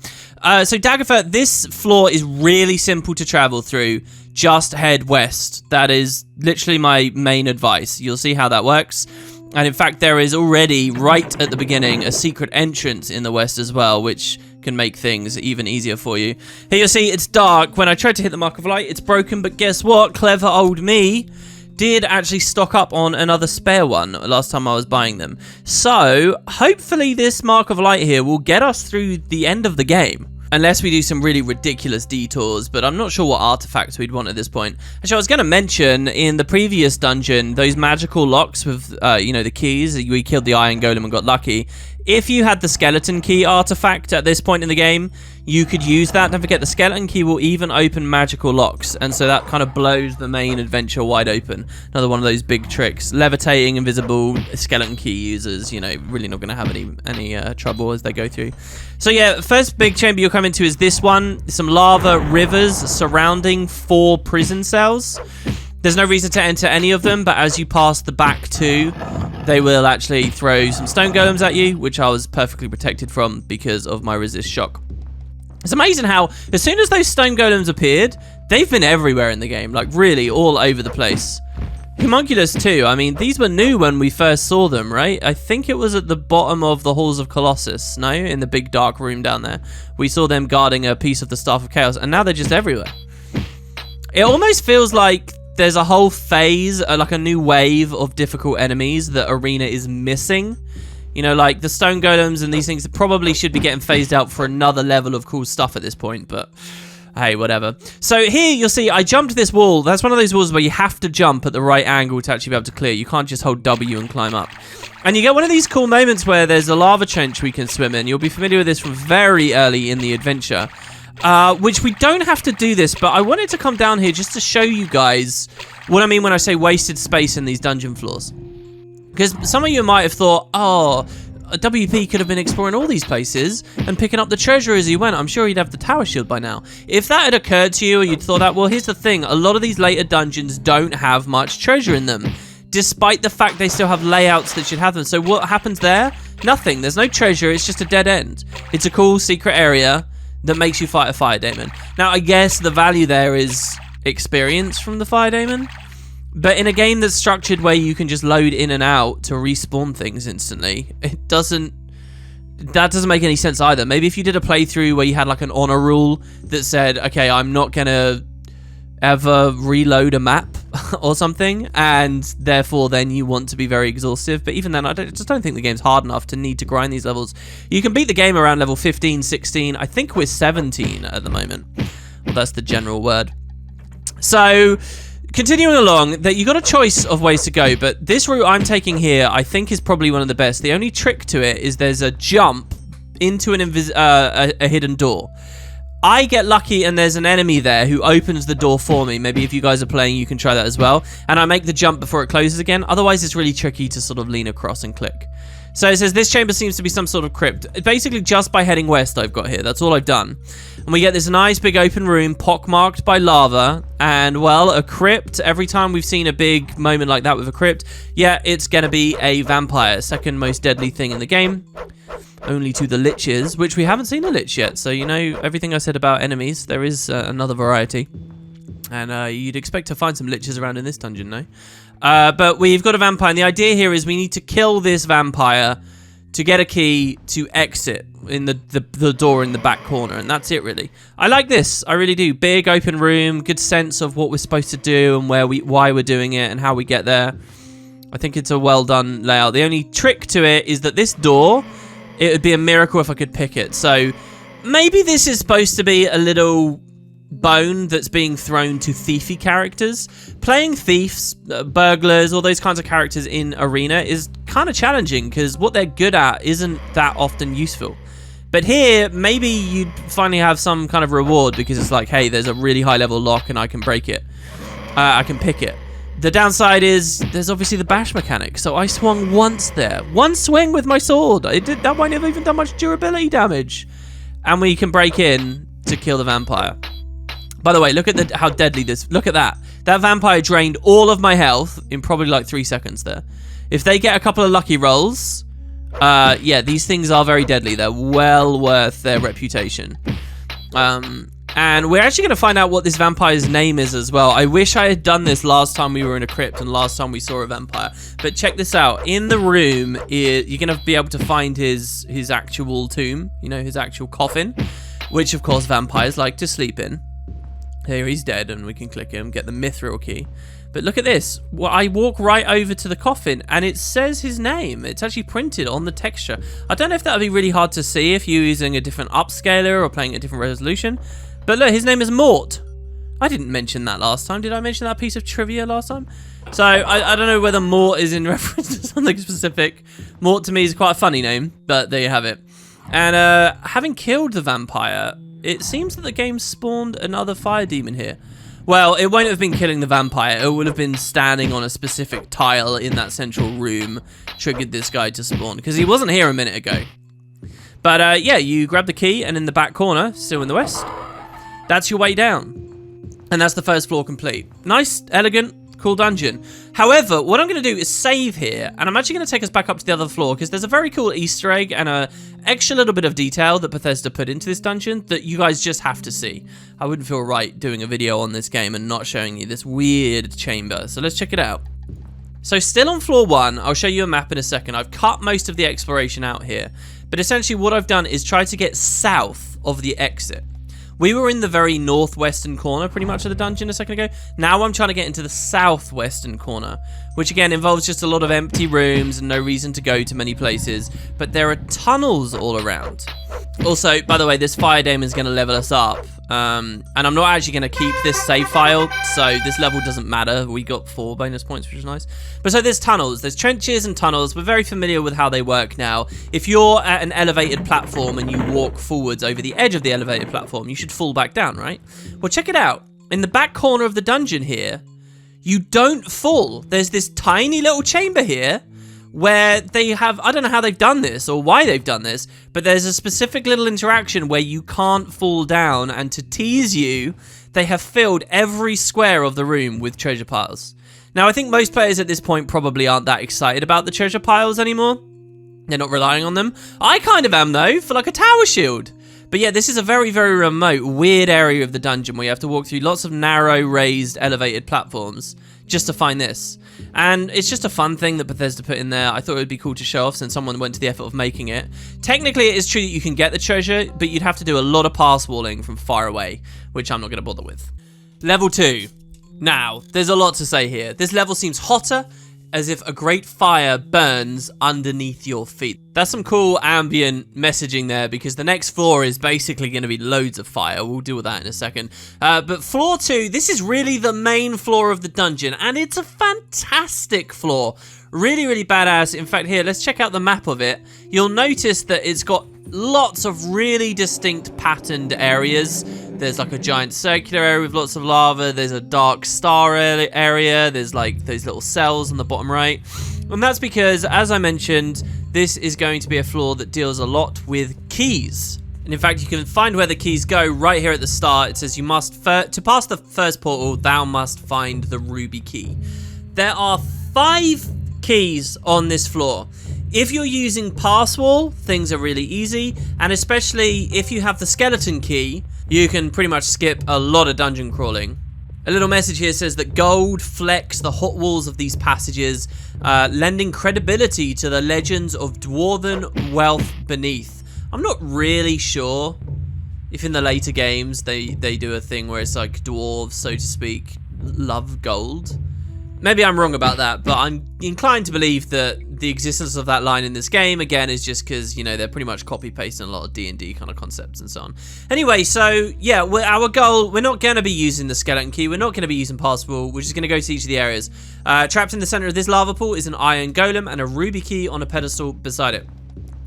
So, Dagoth-Ur, this floor is really simple to travel through. Just head west. That is literally my main advice. You'll see how that works. And in fact, there is already, right at the beginning, a secret entrance in the west as well, which can make things even easier for you. Here you'll see it's dark. When I tried to hit the Mark of Light, it's broken, but guess what? Clever old me did actually stock up on another spare one last time I was buying them. So, hopefully this Mark of Light here will get us through the end of the game. Unless we do some really ridiculous detours, but I'm not sure what artifacts we'd want at this point. Actually, I was going to mention, in the previous dungeon, those magical locks with, the keys. We killed the Iron Golem and got lucky. If you had the skeleton key artifact at this point in the game, you could use that. Don't forget, the skeleton key will even open magical locks, and so that kind of blows the main adventure wide open. Another one of those big tricks. Levitating, invisible, skeleton key users, really not going to have any trouble as they go through. So yeah, first big chamber you'll come into is this one. Some lava rivers surrounding 4 prison cells. There's no reason to enter any of them, but as you pass the back 2, they will actually throw some stone golems at you, which I was perfectly protected from because of my resist shock. It's amazing how, as soon as those stone golems appeared, they've been everywhere in the game, like really all over the place. Homunculus too, I mean, these were new when we first saw them, right? I think it was at the bottom of the Halls of Colossus, no? In the big dark room down there. We saw them guarding a piece of the Staff of Chaos, and now they're just everywhere. It almost feels like there's a whole phase, like a new wave of difficult enemies that Arena is missing. Like the stone golems and these things that probably should be getting phased out for another level of cool stuff at this point, but hey, whatever. So here you'll see I jumped this wall. That's one of those walls where you have to jump at the right angle to actually be able to clear. You can't just hold W and climb up. And you get one of these cool moments where there's a lava trench we can swim in. You'll be familiar with this from very early in the adventure. Which we don't have to do this, but I wanted to come down here just to show you guys what I mean when I say wasted space in these dungeon floors. Because some of you might have thought, oh, WP could have been exploring all these places and picking up the treasure as he went. I'm sure he'd have the tower shield by now. If that had occurred to you or you'd thought that, well, here's the thing. A lot of these later dungeons don't have much treasure in them, despite the fact they still have layouts that should have them. So what happens there? Nothing. There's no treasure. It's just a dead end. It's a cool secret area that makes you fight a fire daemon. Now, I guess the value there is experience from the fire daemon. But in a game that's structured where you can just load in and out to respawn things instantly, that doesn't make any sense either. Maybe if you did a playthrough where you had like an honor rule that said, okay, I'm not gonna ever reload a map or something, and therefore then you want to be very exhaustive. But even then, I just don't think the game's hard enough to need to grind these levels. You can beat the game around level 15, 16. I think we're 17 at the moment. Well, that's the general word. So, continuing along, that you got a choice of ways to go, but this route I'm taking here, I think, is probably one of the best. The only trick to it is there's a jump into a hidden door. I get lucky and there's an enemy there who opens the door for me. Maybe if you guys are playing, you can try that as well. And I make the jump before it closes again. Otherwise, it's really tricky to sort of lean across and click. So it says this chamber seems to be some sort of crypt. Basically, just by heading west, I've got here. That's all I've done. And we get this nice big open room, pockmarked by lava. And, well, a crypt. Every time we've seen a big moment like that with a crypt, yeah, it's going to be a vampire. Second most deadly thing in the game. Only to the liches, which we haven't seen a lich yet. So, you know, everything I said about enemies, there is another variety. And you'd expect to find some liches around in this dungeon, no? But we've got a vampire, and the idea here is we need to kill this vampire to get a key to exit in the door in the back corner, and that's it, really. I like this. I really do. Big open room, good sense of what we're supposed to do and why we're doing it and how we get there. I think it's a well-done layout. The only trick to it is that this door... It would be a miracle if I could pick it. So maybe this is supposed to be a little bone that's being thrown to thiefy characters. Playing thieves, burglars, all those kinds of characters in Arena is kind of challenging because what they're good at isn't that often useful. But here, maybe you'd finally have some kind of reward because it's like, hey, there's a really high level lock and I can break it. I can pick it. The downside is there's obviously the bash mechanic. So I swung once there. One swing with my sword. That might have even done much durability damage. And we can break in to kill the vampire. By the way, look at how deadly this... Look at that. That vampire drained all of my health in probably like 3 seconds there. If they get a couple of lucky rolls... yeah, these things are very deadly. They're well worth their reputation. And we're actually going to find out what this vampire's name is as well. I wish I had done this last time we were in a crypt and last time we saw a vampire. But check this out. In the room, you're going to be able to find his actual tomb. You know, his actual coffin. Which, of course, vampires like to sleep in. Here, he's dead and we can click him, get the mithril key. But look at this. Well, I walk right over to the coffin and it says his name. It's actually printed on the texture. I don't know if that would be really hard to see if you're using a different upscaler or playing at a different resolution. But look, his name is Mort. I didn't mention that last time. Did I mention that piece of trivia last time? So, I don't know whether Mort is in reference to something specific. Mort to me is quite a funny name, but there you have it. And having killed the vampire, it seems that the game spawned another fire demon here. Well, it won't have been killing the vampire. It would have been standing on a specific tile in that central room, triggered this guy to spawn, because he wasn't here a minute ago. But yeah, you grab the key, and in the back corner, still in the west, that's your way down. And that's the first floor complete. Nice, elegant, cool dungeon. However, what I'm going to do is save here, and I'm actually going to take us back up to the other floor, because there's a very cool Easter egg and a extra little bit of detail that Bethesda put into this dungeon that you guys just have to see. I wouldn't feel right doing a video on this game and not showing you this weird chamber. So let's check it out. So still on floor 1, I'll show you a map in a second. I've cut most of the exploration out here, but essentially what I've done is try to get south of the exit. We were in the very northwestern corner, pretty much, of the dungeon a second ago. Now I'm trying to get into the southwestern corner, which again involves just a lot of empty rooms and no reason to go to many places. But there are tunnels all around. Also, by the way, this fire demon is going to level us up. And I'm not actually going to keep this save file, so this level doesn't matter. We got 4 bonus points, which is nice. But so there's tunnels. There's trenches and tunnels. We're very familiar with how they work now. If you're at an elevated platform and you walk forwards over the edge of the elevated platform, you should fall back down, right? Well, check it out. In the back corner of the dungeon here, you don't fall. There's this tiny little chamber here where they have, I don't know how they've done this or why they've done this, but there's a specific little interaction where you can't fall down, and to tease you, they have filled every square of the room with treasure piles. Now, I think most players at this point probably aren't that excited about the treasure piles anymore. They're not relying on them. I kind of am, though, for like a tower shield. But yeah, this is a very, very remote, weird area of the dungeon where you have to walk through lots of narrow, raised, elevated platforms just to find this. And it's just a fun thing that Bethesda put in there. I thought it would be cool to show off since someone went to the effort of making it. Technically, it is true that you can get the treasure, but you'd have to do a lot of pass walling from far away, which I'm not going to bother with. Level 2. Now, there's a lot to say here. This level seems hotter. as if a great fire burns underneath your feet. That's some cool ambient messaging there, because the next floor is basically going to be loads of fire. We'll deal with that in a second. But floor 2, this is really the main floor of the dungeon, and it's a fantastic floor. Really, really badass. In fact, here, let's check out the map of it. You'll notice that it's got lots of really distinct patterned areas. There's like a giant circular area with lots of lava. There's a dark star area. There's like those little cells on the bottom right. And that's because, as I mentioned, this is going to be a floor that deals a lot with keys. And in fact, you can find where the keys go right here at the start. It says you must, to pass the first portal, thou must find the ruby key. There are 5 keys on this floor. If you're using Passwall, things are really easy, and especially if you have the skeleton key, you can pretty much skip a lot of dungeon crawling. A little message here says that gold flecks the hot walls of these passages, lending credibility to the legends of dwarven wealth beneath. I'm not really sure if in the later games they do a thing where it's like dwarves, so to speak, love gold. Maybe I'm wrong about that, but I'm inclined to believe that the existence of that line in this game, again, is just because, you know, they're pretty much copy-pasting a lot of D&D kind of concepts and so on. Anyway, so, yeah, our goal, we're not going to be using the skeleton key. We're not going to be using Passwall. We're just going to go to each of the areas. Trapped in the center of this lava pool is an iron golem and a ruby key on a pedestal beside it.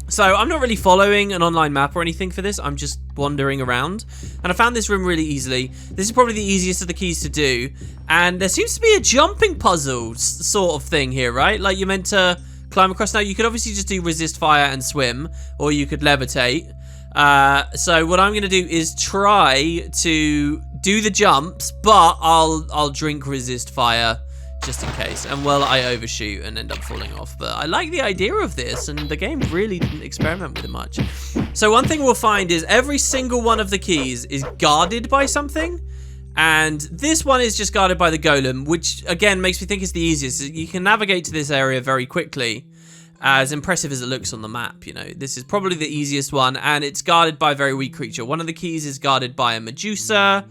So I'm not really following an online map or anything for this. I'm just wandering around. And I found this room really easily. This is probably the easiest of the keys to do. And there seems to be a jumping puzzle sort of thing here, right? Like you're meant to climb across. Now, you could obviously just do resist fire and swim. Or you could levitate. So what I'm going to do is try to do the jumps. But I'll drink resist fire just in case, and well, I overshoot and end up falling off. But I like the idea of this, and the game really didn't experiment with it much. So one thing we'll find is every single one of the keys is guarded by something, and this one is just guarded by the golem, which again makes me think it's the easiest. You can navigate to this area very quickly, as impressive as it looks on the map. You know, this is probably the easiest one, and it's guarded by a very weak creature. One of the keys is guarded by a Medusa.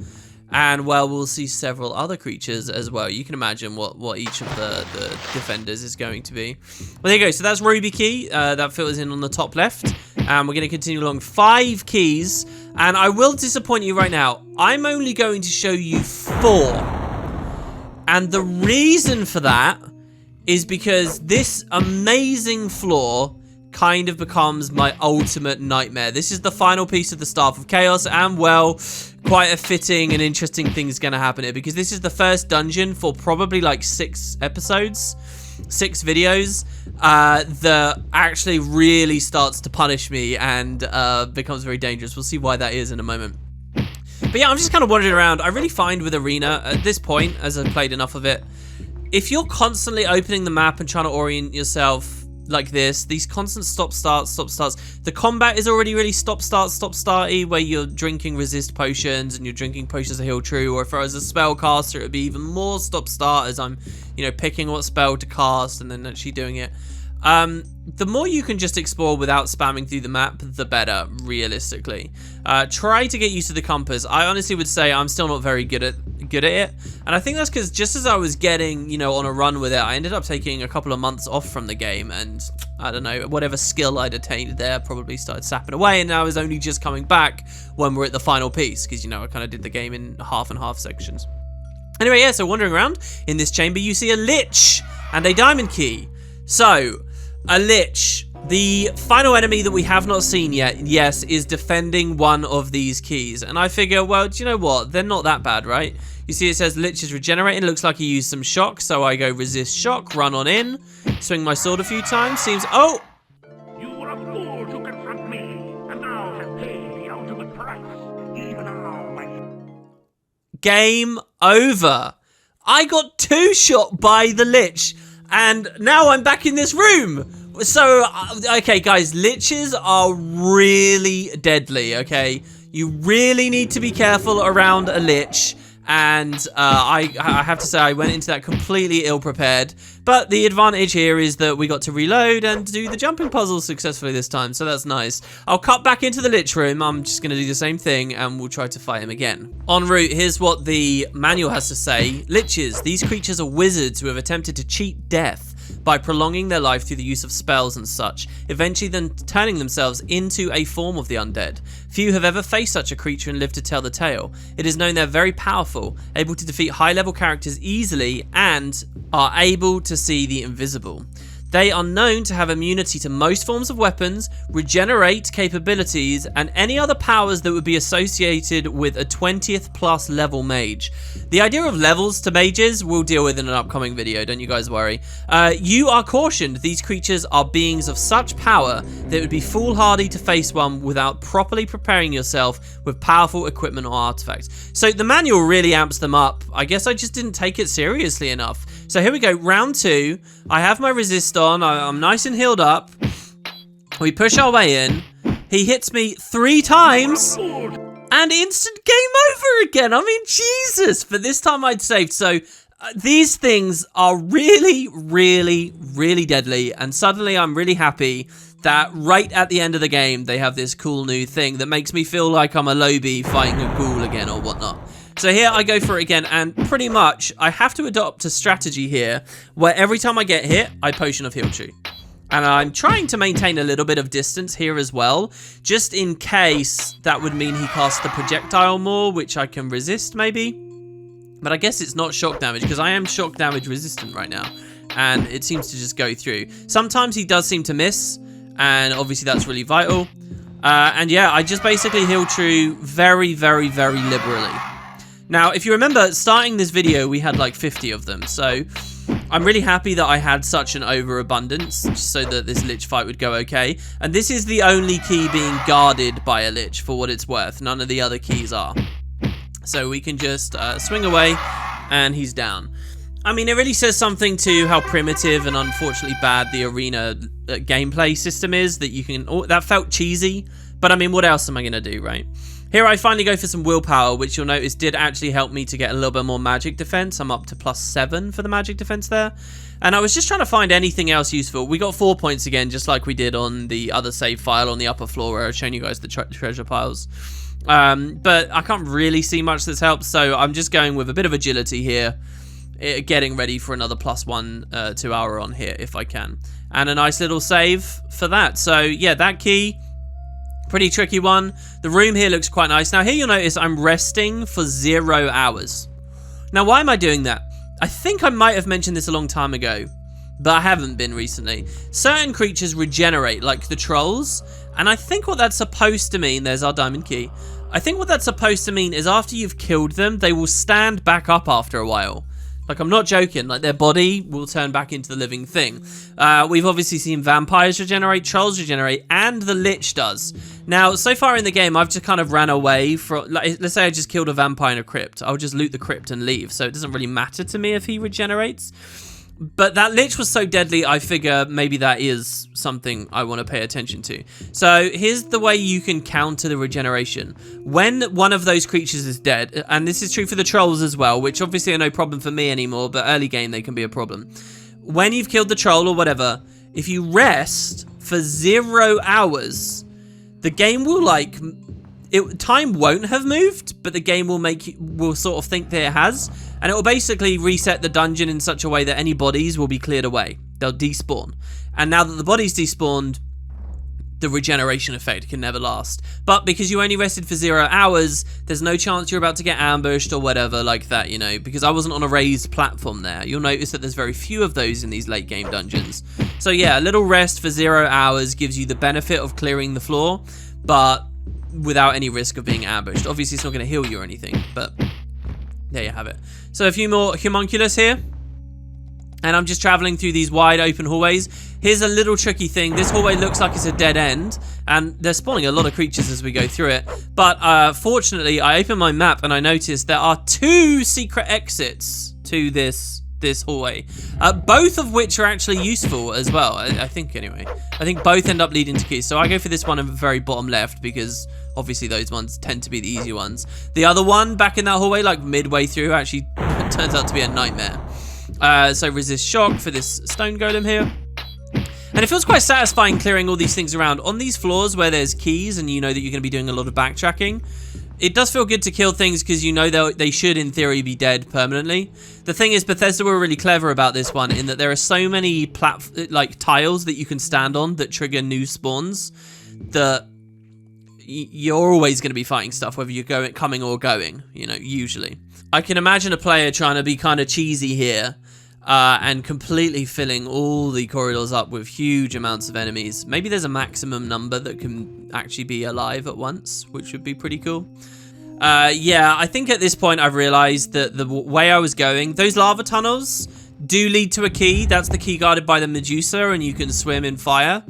And, well, we'll see several other creatures as well. You can imagine what each of the defenders is going to be. Well, there you go. So that's Ruby Key. That filters in on the top left. And we're going to continue along 5 keys. And I will disappoint you right now. I'm only going to show you 4. And the reason for that is because this amazing floor kind of becomes my ultimate nightmare. This is the final piece of the Staff of Chaos, and well, quite a fitting and interesting thing is going to happen here, because this is the first dungeon for probably like 6 episodes, 6 videos, that actually really starts to punish me and becomes very dangerous. We'll see why that is in a moment. But yeah, I'm just kind of wandering around. I really find with Arena, at this point, as I've played enough of it, if you're constantly opening the map and trying to orient yourself like this, these constant stop starts, the combat is already really stop starty, where you're drinking resist potions and you're drinking potions of heal true, or if I was a spellcaster, it would be even more stop start, as I'm, you know, picking what spell to cast and then actually doing it. The more you can just explore without spamming through the map, the better, realistically. Try to get used to the compass. I honestly would say I'm still not very good at it, and I think that's because just as I was getting, you know, on a run with it, I ended up taking a couple of months off from the game, and I don't know, whatever skill I'd attained there probably started sapping away, and now I was only just coming back when we're at the final piece, because, you know, I kind of did the game in half and half sections. Anyway, yeah, so wandering around in this chamber, you see a lich and a diamond key. So, a lich, the final enemy that we have not seen yet, yes, is defending one of these keys. And I figure, well, do you know what? They're not that bad, right? You see it says lich is regenerating. Looks like he used some shock, so I go resist shock, run on in, swing my sword a few times. Seems, oh! You were a fool to confront me, and now have paid the ultimate price. Even now, my... Game over. I got 2 shot by the lich. And now I'm back in this room. So, okay, guys, liches are really deadly, okay? You really need to be careful around a lich. And I have to say, I went into that completely ill-prepared. But the advantage here is that we got to reload and do the jumping puzzle successfully this time. So that's nice. I'll cut back into the lich room. I'm just going to do the same thing, and we'll try to fight him again. En route, here's what the manual has to say. Liches. These creatures are wizards who have attempted to cheat death. by prolonging their life through the use of spells and such, eventually then turning themselves into a form of the undead. Few have ever faced such a creature and lived to tell the tale. It is known they're very powerful, able to defeat high-level characters easily, and are able to see the invisible. They are known to have immunity to most forms of weapons, regenerate capabilities, and any other powers that would be associated with a 20th plus level mage. The idea of levels to mages we'll deal with in an upcoming video, don't you guys worry. You are cautioned, these creatures are beings of such power that it would be foolhardy to face one without properly preparing yourself with powerful equipment or artifacts. So the manual really amps them up. I guess I just didn't take it seriously enough. So here we go, round 2. I have my resist on, I'm nice and healed up. We push our way in. He hits me 3 times. And instant game over again. I mean, Jesus. But this time I'd saved. So these things are really, really, really deadly. And suddenly I'm really happy that right at the end of the game, they have this cool new thing that makes me feel like I'm a lobby fighting a ghoul again or whatnot. So here I go for it again, and pretty much I have to adopt a strategy here where every time I get hit, I Potion of Heal Tree. And I'm trying to maintain a little bit of distance here as well, just in case that would mean he casts the projectile more, which I can resist maybe. But I guess it's not shock damage, because I am shock damage resistant right now, and it seems to just go through. Sometimes he does seem to miss, and obviously that's really vital. And yeah, I just basically heal True very, very, very liberally. Now, if you remember, starting this video, we had like 50 of them, so I'm really happy that I had such an overabundance so that this Lich fight would go okay. And this is the only key being guarded by a Lich, for what it's worth. None of the other keys are. So we can just swing away, and he's down. I mean, it really says something to how primitive and unfortunately bad the arena gameplay system is, that you can... Oh, that felt cheesy, but I mean, what else am I going to do, right? Here I finally go for some willpower, which you'll notice did actually help me to get a little bit more magic defense. I'm up to +7 for the magic defense there. And I was just trying to find anything else useful. We got 4 points again, just like we did on the other save file on the upper floor where I was showing you guys the treasure piles. But I can't really see much that's helped, so I'm just going with a bit of agility here, getting ready for another +1 2 hour on here if I can. And a nice little save for that. So yeah, that key... pretty tricky one. The room here looks quite nice. Now here you'll notice I'm resting for 0 hours. Now why am I doing that? I think I might have mentioned this a long time ago, but I haven't been recently. Certain creatures regenerate, like the trolls, and I think what that's supposed to mean, there's our diamond key. I think what that's supposed to mean is after you've killed them, they will stand back up after a while. Like, I'm not joking, like, their body will turn back into the living thing. We've obviously seen vampires regenerate, trolls regenerate, and the Lich does. Now, so far in the game, I've just kind of ran away from... Like, let's say I just killed a vampire in a crypt. I'll just loot the crypt and leave, so it doesn't really matter to me if he regenerates. But that Lich was so deadly, I figure maybe that is something I want to pay attention to. So here's the way you can counter the regeneration. When one of those creatures is dead, and this is true for the trolls as well, which obviously are no problem for me anymore, but early game they can be a problem. When you've killed the troll or whatever, if you rest for 0 hours, the game will like... time won't have moved, but the game will sort of think that it has, and it will basically reset the dungeon in such a way that any bodies will be cleared away. They'll despawn. And now that the body's despawned, the regeneration effect can never last. But because you only rested for 0 hours, there's no chance you're about to get ambushed or whatever like that, you know, because I wasn't on a raised platform there. You'll notice that there's very few of those in these late game dungeons. So yeah, a little rest for 0 hours gives you the benefit of clearing the floor, but without any risk of being ambushed. Obviously, it's not going to heal you or anything, but there you have it. So a few more homunculus here. And I'm just traveling through these wide open hallways. Here's a little tricky thing. This hallway looks like it's a dead end, and they're spawning a lot of creatures as we go through it. But fortunately, I opened my map and I noticed there are 2 secret exits to this hallway, both of which are actually useful as well, I think anyway. I think both end up leading to keys, so I go for this one in the very bottom left because obviously those ones tend to be the easy ones. The other one back in that hallway, like midway through, actually turns out to be a nightmare. So resist shock for this stone golem here. And it feels quite satisfying clearing all these things around. On these floors where there's keys and you know that you're going to be doing a lot of backtracking, it does feel good to kill things because you know they should, in theory, be dead permanently. The thing is, Bethesda were really clever about this one in that there are so many tiles that you can stand on that trigger new spawns that you're always going to be fighting stuff, whether you're coming or going, you know, usually. I can imagine a player trying to be kind of cheesy here and completely filling all the corridors up with huge amounts of enemies. Maybe there's a maximum number that can actually be alive at once, which would be pretty cool. Yeah, I think at this point I've realized that the way I was going, those lava tunnels do lead to a key. That's the key guarded by the Medusa, and you can swim in fire.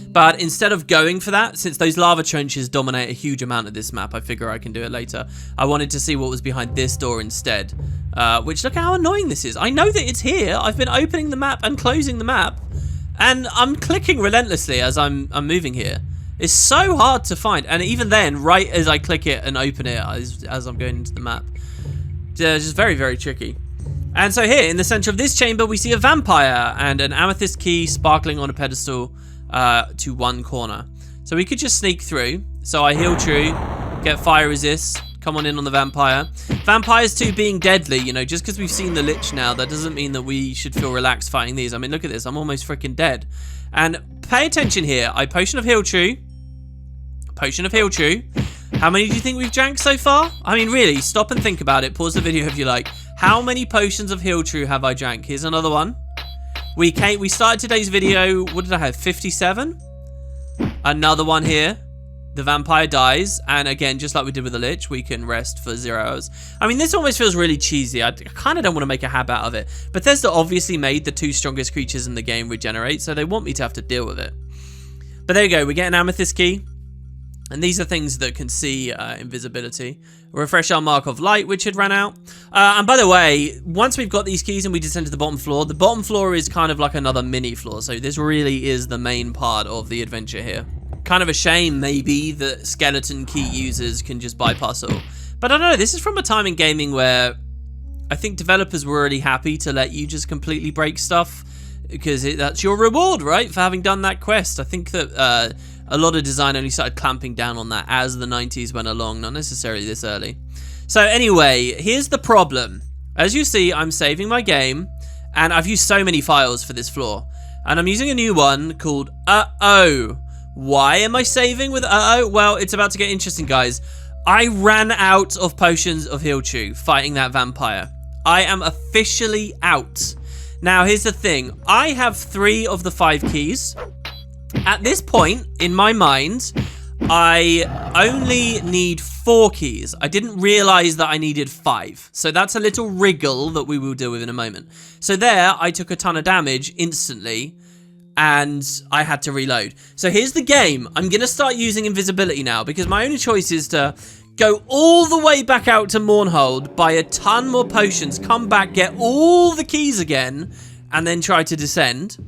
But instead of going for that, since those lava trenches dominate a huge amount of this map, I figure I can do it later. I wanted to see what was behind this door instead. Which, look how annoying this is. I know that it's here. I've been opening the map and closing the map. And I'm clicking relentlessly as I'm moving here. It's so hard to find. And even then, right as I click it and open it as I'm going into the map. It's just very, very tricky. And so here, in the center of this chamber, we see a vampire and an amethyst key sparkling on a pedestal to one corner. So we could just sneak through. So I heal true, get fire resist, come on in on the vampire. Vampires too being deadly, you know, just because we've seen the Lich now, that doesn't mean that we should feel relaxed fighting these. I mean, look at this, I'm almost freaking dead. And pay attention here, I potion of heal true. Potion of heal true. How many do you think we've drank so far? I mean, really, stop and think about it. Pause the video if you like. How many potions of heal true have I drank? Here's another one. We started today's video, what did I have, 57? Another one here. The vampire dies, and again, just like we did with the Lich, we can rest for 0 hours. I mean, this almost feels really cheesy. I kind of don't want to make a habit out of it. Bethesda obviously made the 2 strongest creatures in the game regenerate, so they want me to have to deal with it. But there you go, we get an amethyst key. And these are things that can see invisibility. Refresh our mark of light, which had ran out. And by the way, once we've got these keys and we descend to the bottom floor is kind of like another mini floor. So this really is the main part of the adventure here. Kind of a shame, maybe, that skeleton key users can just bypass it all. But I don't know, this is from a time in gaming where I think developers were really happy to let you just completely break stuff. Because that's your reward, right, for having done that quest. I think that a lot of design only started clamping down on that as the 90s went along, not necessarily this early. So anyway, here's the problem. As you see, I'm saving my game, and I've used so many files for this floor. And I'm using a new one called Uh-Oh. Why am I saving with Uh-Oh? Well, it's about to get interesting, guys. I ran out of potions of heal true fighting that vampire. I am officially out. Now, here's the thing. I have 3 of the 5 keys. At this point, in my mind, I only need 4 keys. I didn't realize that I needed 5. So that's a little wriggle that we will deal with in a moment. So there, I took a ton of damage instantly, and I had to reload. So here's the game. I'm going to start using invisibility now, because my only choice is to go all the way back out to Mournhold, buy a ton more potions, come back, get all the keys again, and then try to descend.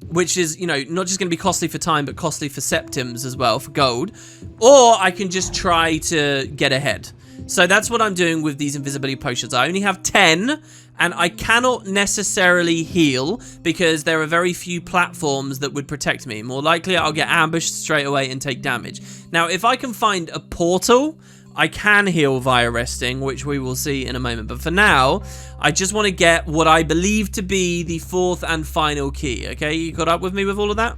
Which is, you know, not just going to be costly for time, but costly for septims as well, for gold. Or I can just try to get ahead. So that's what I'm doing with these invisibility potions. I only have 10, and I cannot necessarily heal because there are very few platforms that would protect me. More likely, I'll get ambushed straight away and take damage. Now, if I can find a portal, I can heal via resting, which we will see in a moment. But for now, I just want to get what I believe to be the 4th and final key. Okay, you caught up with me with all of that?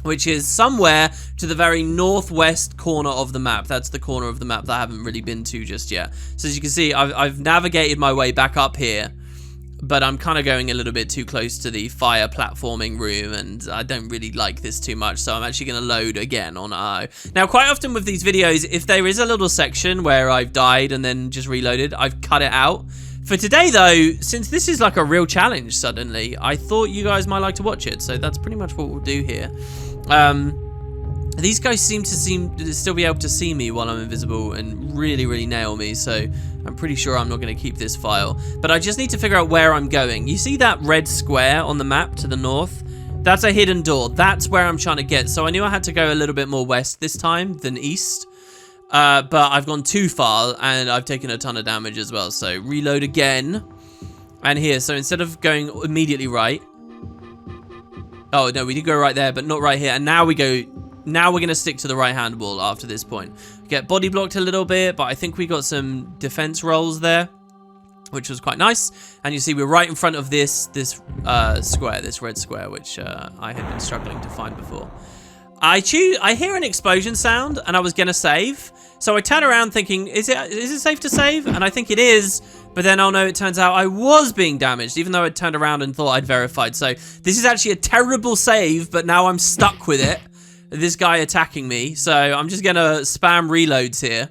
Which is somewhere to the very northwest corner of the map. That's the corner of the map that I haven't really been to just yet. So as you can see, I've navigated my way back up here. But I'm kind of going a little bit too close to the fire platforming room, and I don't really like this too much, so I'm actually going to load again on Uh-Oh. Now, quite often with these videos, if there is a little section where I've died and then just reloaded, I've cut it out. For today, though, since this is like a real challenge suddenly, I thought you guys might like to watch it, so that's pretty much what we'll do here. These guys seem to still be able to see me while I'm invisible and really, really nail me, so I'm pretty sure I'm not going to keep this file. But I just need to figure out where I'm going. You see that red square on the map to the north? That's a hidden door. That's where I'm trying to get. So I knew I had to go a little bit more west this time than east. But I've gone too far, and I've taken a ton of damage as well. So reload again. And here, so instead of going immediately right... Oh, no, we did go right there, but not right here. And now we go... Now we're going to stick to the right-hand wall after this point. Okay, get body blocked a little bit, but I think we got some defense rolls there, which was quite nice. And you see we're right in front of this square, this red square, which I had been struggling to find before. I hear an explosion sound, and I was gonna save. So I turn around thinking, is it safe to save? And I think it is, but then, oh no, it turns out I was being damaged, even though I turned around and thought I'd verified. So this is actually a terrible save, but now I'm stuck with it. This guy attacking me, so I'm just gonna spam reloads here.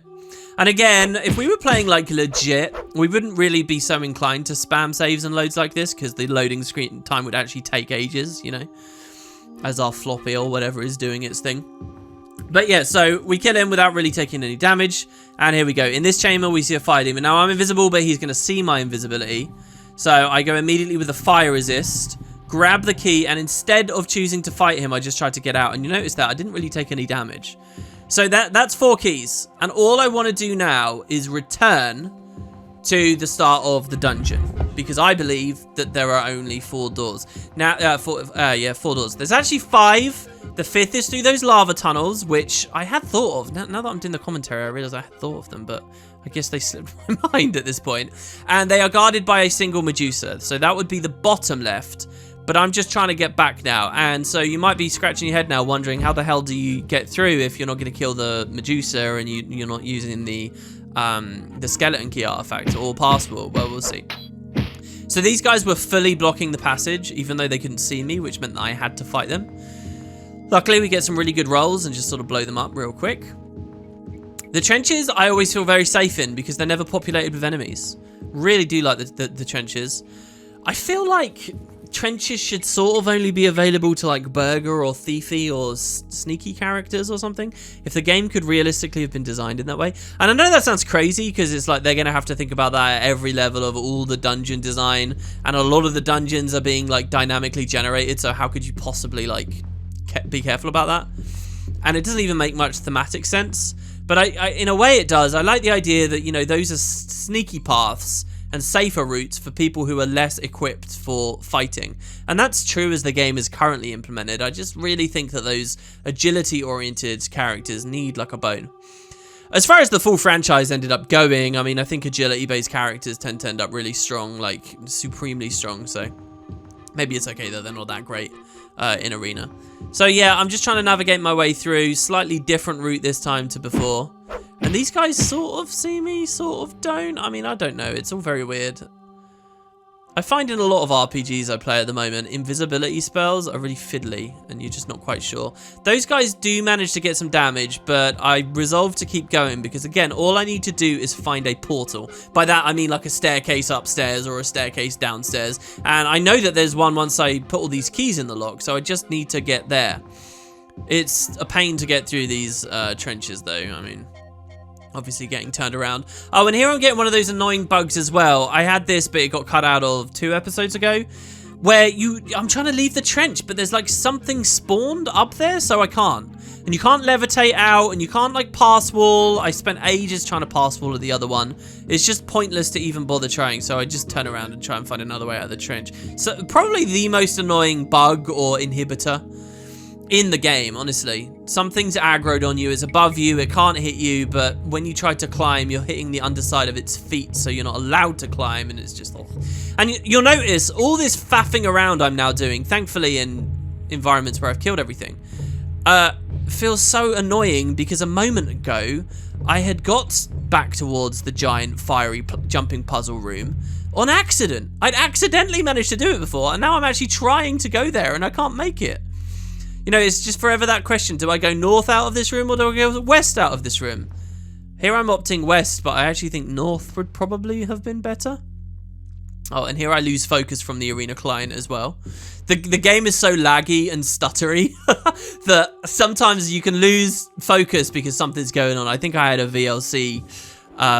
And again, if we were playing like legit, we wouldn't really be so inclined to spam saves and loads like this, because the loading screen time would actually take ages, you know, as our floppy or whatever is doing its thing. But yeah, so we kill him without really taking any damage. And here we go. In this chamber, we see a fire demon. Now, I'm invisible, but he's going to see my invisibility. So I go immediately with a fire resist, grab the key, and instead of choosing to fight him, I just tried to get out. And you notice that I didn't really take any damage. So that's 4 keys. And all I want to do now is return to the start of the dungeon, because I believe that there are only 4 doors. Now, 4 doors. There's actually 5. The 5th is through those lava tunnels, which I had thought of. Now that I'm doing the commentary, I realize I had thought of them, but I guess they slipped my mind at this point. And they are guarded by a single Medusa, so that would be the bottom left. But I'm just trying to get back now, and so you might be scratching your head now, wondering how the hell do you get through if you're not going to kill the Medusa and you're not using the skeleton key artifact or passport. Well, we'll see. So these guys were fully blocking the passage, even though they couldn't see me, which meant that I had to fight them. Luckily, we get some really good rolls and just sort of blow them up real quick. The trenches, I always feel very safe in because they're never populated with enemies. Really do like the trenches. I feel like trenches should sort of only be available to like burger or thiefy or sneaky characters or something. If the game could realistically have been designed in that way. And I know that sounds crazy because it's like they're going to have to think about that at every level of all the dungeon design. And a lot of the dungeons are being like dynamically generated. So how could you possibly like be careful about that? And it doesn't even make much thematic sense. But I in a way it does. I like the idea that, you know, those are sneaky paths and safer routes for people who are less equipped for fighting. And that's true as the game is currently implemented. I just really think that those agility-oriented characters need like a bone. As far as the full franchise ended up going, I mean, I think agility-based characters tend to end up really strong, like supremely strong, so maybe it's okay that they're not that great in Arena. So yeah, I'm just trying to navigate my way through, slightly different route this time to before. And these guys sort of see me, sort of don't. I mean, I don't know. It's all very weird. I find in a lot of RPGs I play at the moment, invisibility spells are really fiddly, and you're just not quite sure. Those guys do manage to get some damage, but I resolved to keep going because, again, all I need to do is find a portal. By that, I mean like a staircase upstairs or a staircase downstairs. And I know that there's one once I put all these keys in the lock, so I just need to get there. It's a pain to get through these trenches, though. I mean, obviously getting turned around. Oh, and here I'm getting one of those annoying bugs as well. I had this, but it got cut out of 2 episodes ago, where I'm trying to leave the trench, but there's like something spawned up there, so I can't. And you can't levitate out, and you can't like pass wall. I spent ages trying to pass wall at the other one. It's just pointless to even bother trying, so I just turn around and try and find another way out of the trench. So probably the most annoying bug or inhibitor in the game, honestly. Something's aggroed on you, it's above you, it can't hit you, but when you try to climb, you're hitting the underside of its feet, so you're not allowed to climb, and it's just... And you'll notice all this faffing around I'm now doing, thankfully in environments where I've killed everything, feels so annoying because a moment ago, I had got back towards the giant fiery jumping puzzle room on accident. I'd accidentally managed to do it before, and now I'm actually trying to go there, and I can't make it. You know, it's just forever that question. Do I go north out of this room or do I go west out of this room? Here I'm opting west, but I actually think north would probably have been better. Oh, and here I lose focus from the arena client as well. The game is so laggy and stuttery that sometimes you can lose focus because something's going on. I think I had a VLC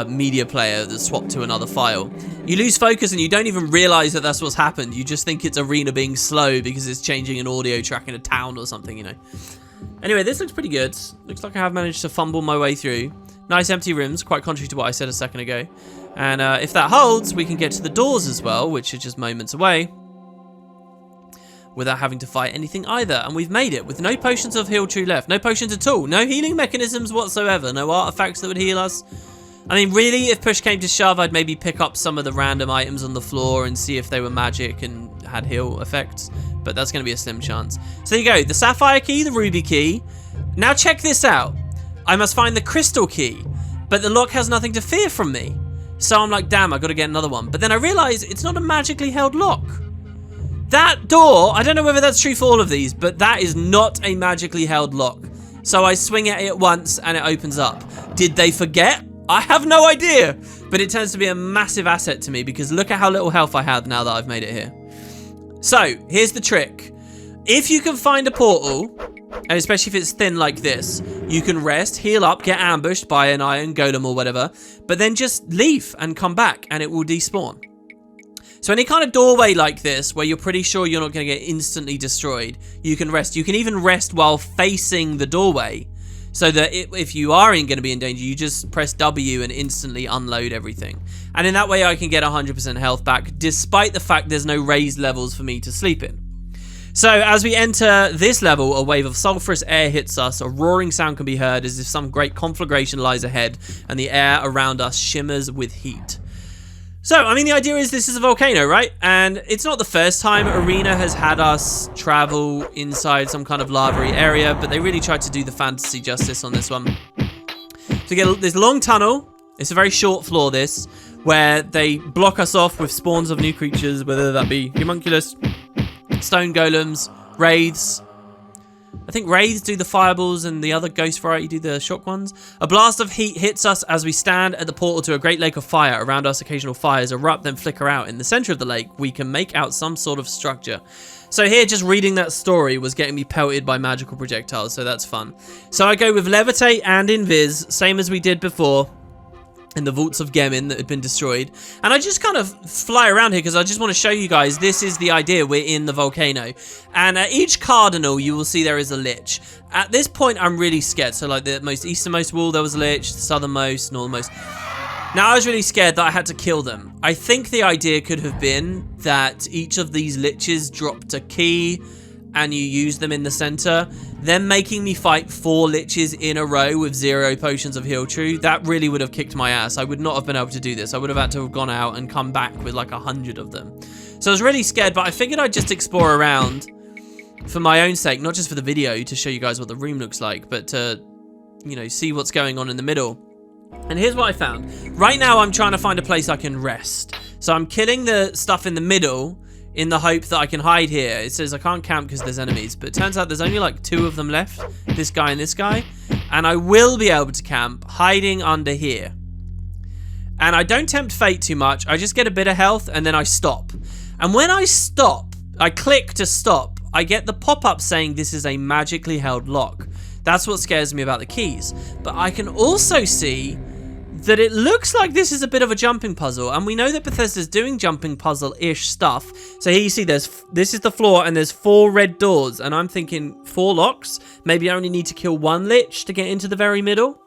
media player that swapped to another file. You lose focus and you don't even realize that that's what's happened. You just think it's Arena being slow because it's changing an audio track in a town or something, you know. Anyway, this looks pretty good. Looks like I have managed to fumble my way through. Nice empty rooms, quite contrary to what I said a second ago. And if that holds, we can get to the doors as well, which are just moments away. without having to fight anything either. And we've made it with no potions of heal true left. No potions at all. No healing mechanisms whatsoever. No artifacts that would heal us. I mean, really, if push came to shove, I'd maybe pick up some of the random items on the floor and see if they were magic and had heal effects. But that's going to be a slim chance. So there you go. The sapphire key, the ruby key. Now check this out. I must find the crystal key. But the lock has nothing to fear from me. So I'm like, damn, I got to get another one. But then I realize it's not a magically held lock. That door, I don't know whether that's true for all of these, but that is not a magically held lock. So I swing at it once and it opens up. Did they forget? I have no idea, but it turns to be a massive asset to me because look at how little health I have now that I've made it here. So here's the trick. If you can find a portal, and especially if it's thin like this, you can rest, heal up, get ambushed by an iron golem or whatever, but then just leave and come back and it will despawn. So any kind of doorway like this where you're pretty sure you're not going to get instantly destroyed, you can rest. You can even rest while facing the doorway. So that if you are going to be in danger, you just press W and instantly unload everything. And in that way, I can get 100% health back, despite the fact there's no raised levels for me to sleep in. So as we enter this level, a wave of sulphurous air hits us. A roaring sound can be heard as if some great conflagration lies ahead, and the air around us shimmers with heat. So, I mean, the idea is this is a volcano, right? And it's not the first time Arena has had us travel inside some kind of lava-y area, but they really tried to do the fantasy justice on this one. So you get this long tunnel. It's a very short floor, this, where they block us off with spawns of new creatures, whether that be homunculus, stone golems, wraiths. I think wraiths do the fireballs and the other ghost variety do the shock ones. A blast of heat hits us as we stand at the portal to a great lake of fire. Around us, occasional fires erupt, then flicker out. In the center of the lake, we can make out some sort of structure. So here, just reading that story was getting me pelted by magical projectiles, so that's fun. So I go with levitate and invis, same as we did before in the vaults of Gemin that had been destroyed. And I just kind of fly around here because I just want to show you guys this is the idea. We're in the volcano. And at each cardinal, you will see there is a lich. At this point, I'm really scared. So like the most easternmost wall, there was a lich. The southernmost, northernmost. Now, I was really scared that I had to kill them. I think the idea could have been that each of these liches dropped a key and you use them in the center, then making me fight 4 liches in a row with 0 potions of heal true, that really would have kicked my ass. I would not have been able to do this. I would have had to have gone out and come back with like 100 of them. So I was really scared, but I figured I'd just explore around for my own sake, not just for the video to show you guys what the room looks like, but to, you know, see what's going on in the middle. And here's what I found. Right now, I'm trying to find a place I can rest. So I'm killing the stuff in the middle in the hope that I can hide here. It says I can't camp because there's enemies, but it turns out there's only like 2 of them left, this guy and this guy, and I will be able to camp hiding under here. And I don't tempt fate too much. I just get a bit of health and then I stop. And when I stop, I click to stop, I get the pop-up saying this is a magically held lock. That's what scares me about the keys. But I can also see that it looks like this is a bit of a jumping puzzle, and we know that Bethesda's doing jumping puzzle-ish stuff. So here you see this is the floor, and there's 4 red doors, and I'm thinking 4 locks. Maybe I only need to kill 1 lich to get into the very middle.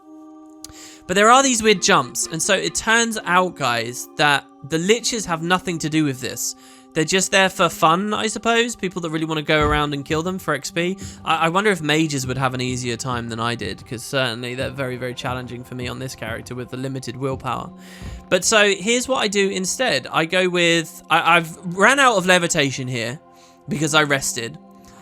But there are these weird jumps, and so it turns out, guys, that the liches have nothing to do with this. They're just there for fun, I suppose. People that really want to go around and kill them for XP. I wonder if mages would have an easier time than I did, because certainly they're very, very challenging for me on this character with the limited willpower. But so here's what I do instead. I go with... I've ran out of levitation here because I rested,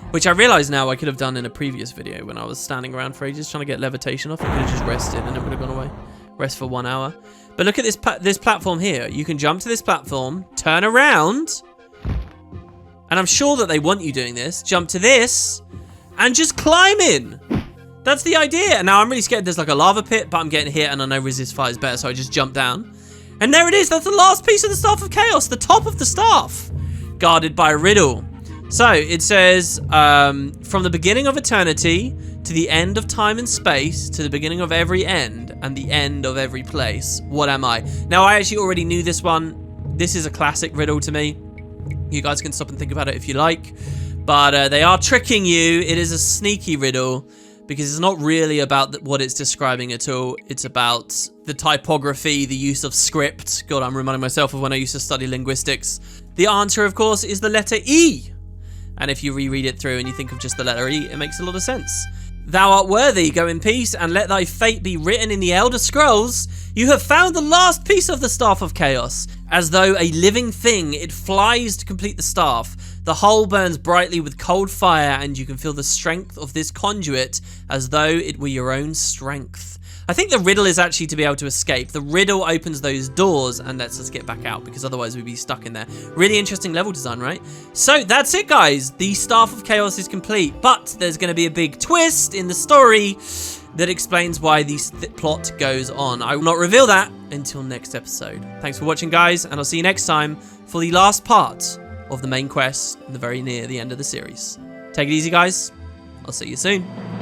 which I realize now I could have done in a previous video when I was standing around for ages trying to get levitation off. I could have just rested and it would have gone away. Rest for 1 hour. But look at this platform here. You can jump to this platform, turn around... And I'm sure that they want you doing this. Jump to this and just climb in. That's the idea. Now, I'm really scared there's like a lava pit, but I'm getting hit and I know resist fire is better, so I just jump down. And there it is. That's the last piece of the Staff of Chaos, the top of the staff, guarded by a riddle. So it says, from the beginning of eternity to the end of time and space, to the beginning of every end and the end of every place, what am I? Now, I actually already knew this one. This is a classic riddle to me. You guys can stop and think about it if you like. But they are tricking you. It is a sneaky riddle because it's not really about what it's describing at all. It's about the typography, the use of script. God, I'm reminding myself of when I used to study linguistics. The answer, of course, is the letter E. And if you reread it through and you think of just the letter E, it makes a lot of sense. Thou art worthy, go in peace, and let thy fate be written in the Elder Scrolls. You have found the last piece of the Staff of Chaos. As though a living thing, it flies to complete the staff. The hull burns brightly with cold fire, and you can feel the strength of this conduit as though it were your own strength. I think the riddle is actually to be able to escape. The riddle opens those doors and lets us get back out, because otherwise we'd be stuck in there. Really interesting level design, right? So that's it, guys. The Staff of Chaos is complete, but there's going to be a big twist in the story that explains why the plot goes on. I will not reveal that until next episode. Thanks for watching, guys, and I'll see you next time for the last part of the main quest, the very near the end of the series. Take it easy, guys. I'll see you soon.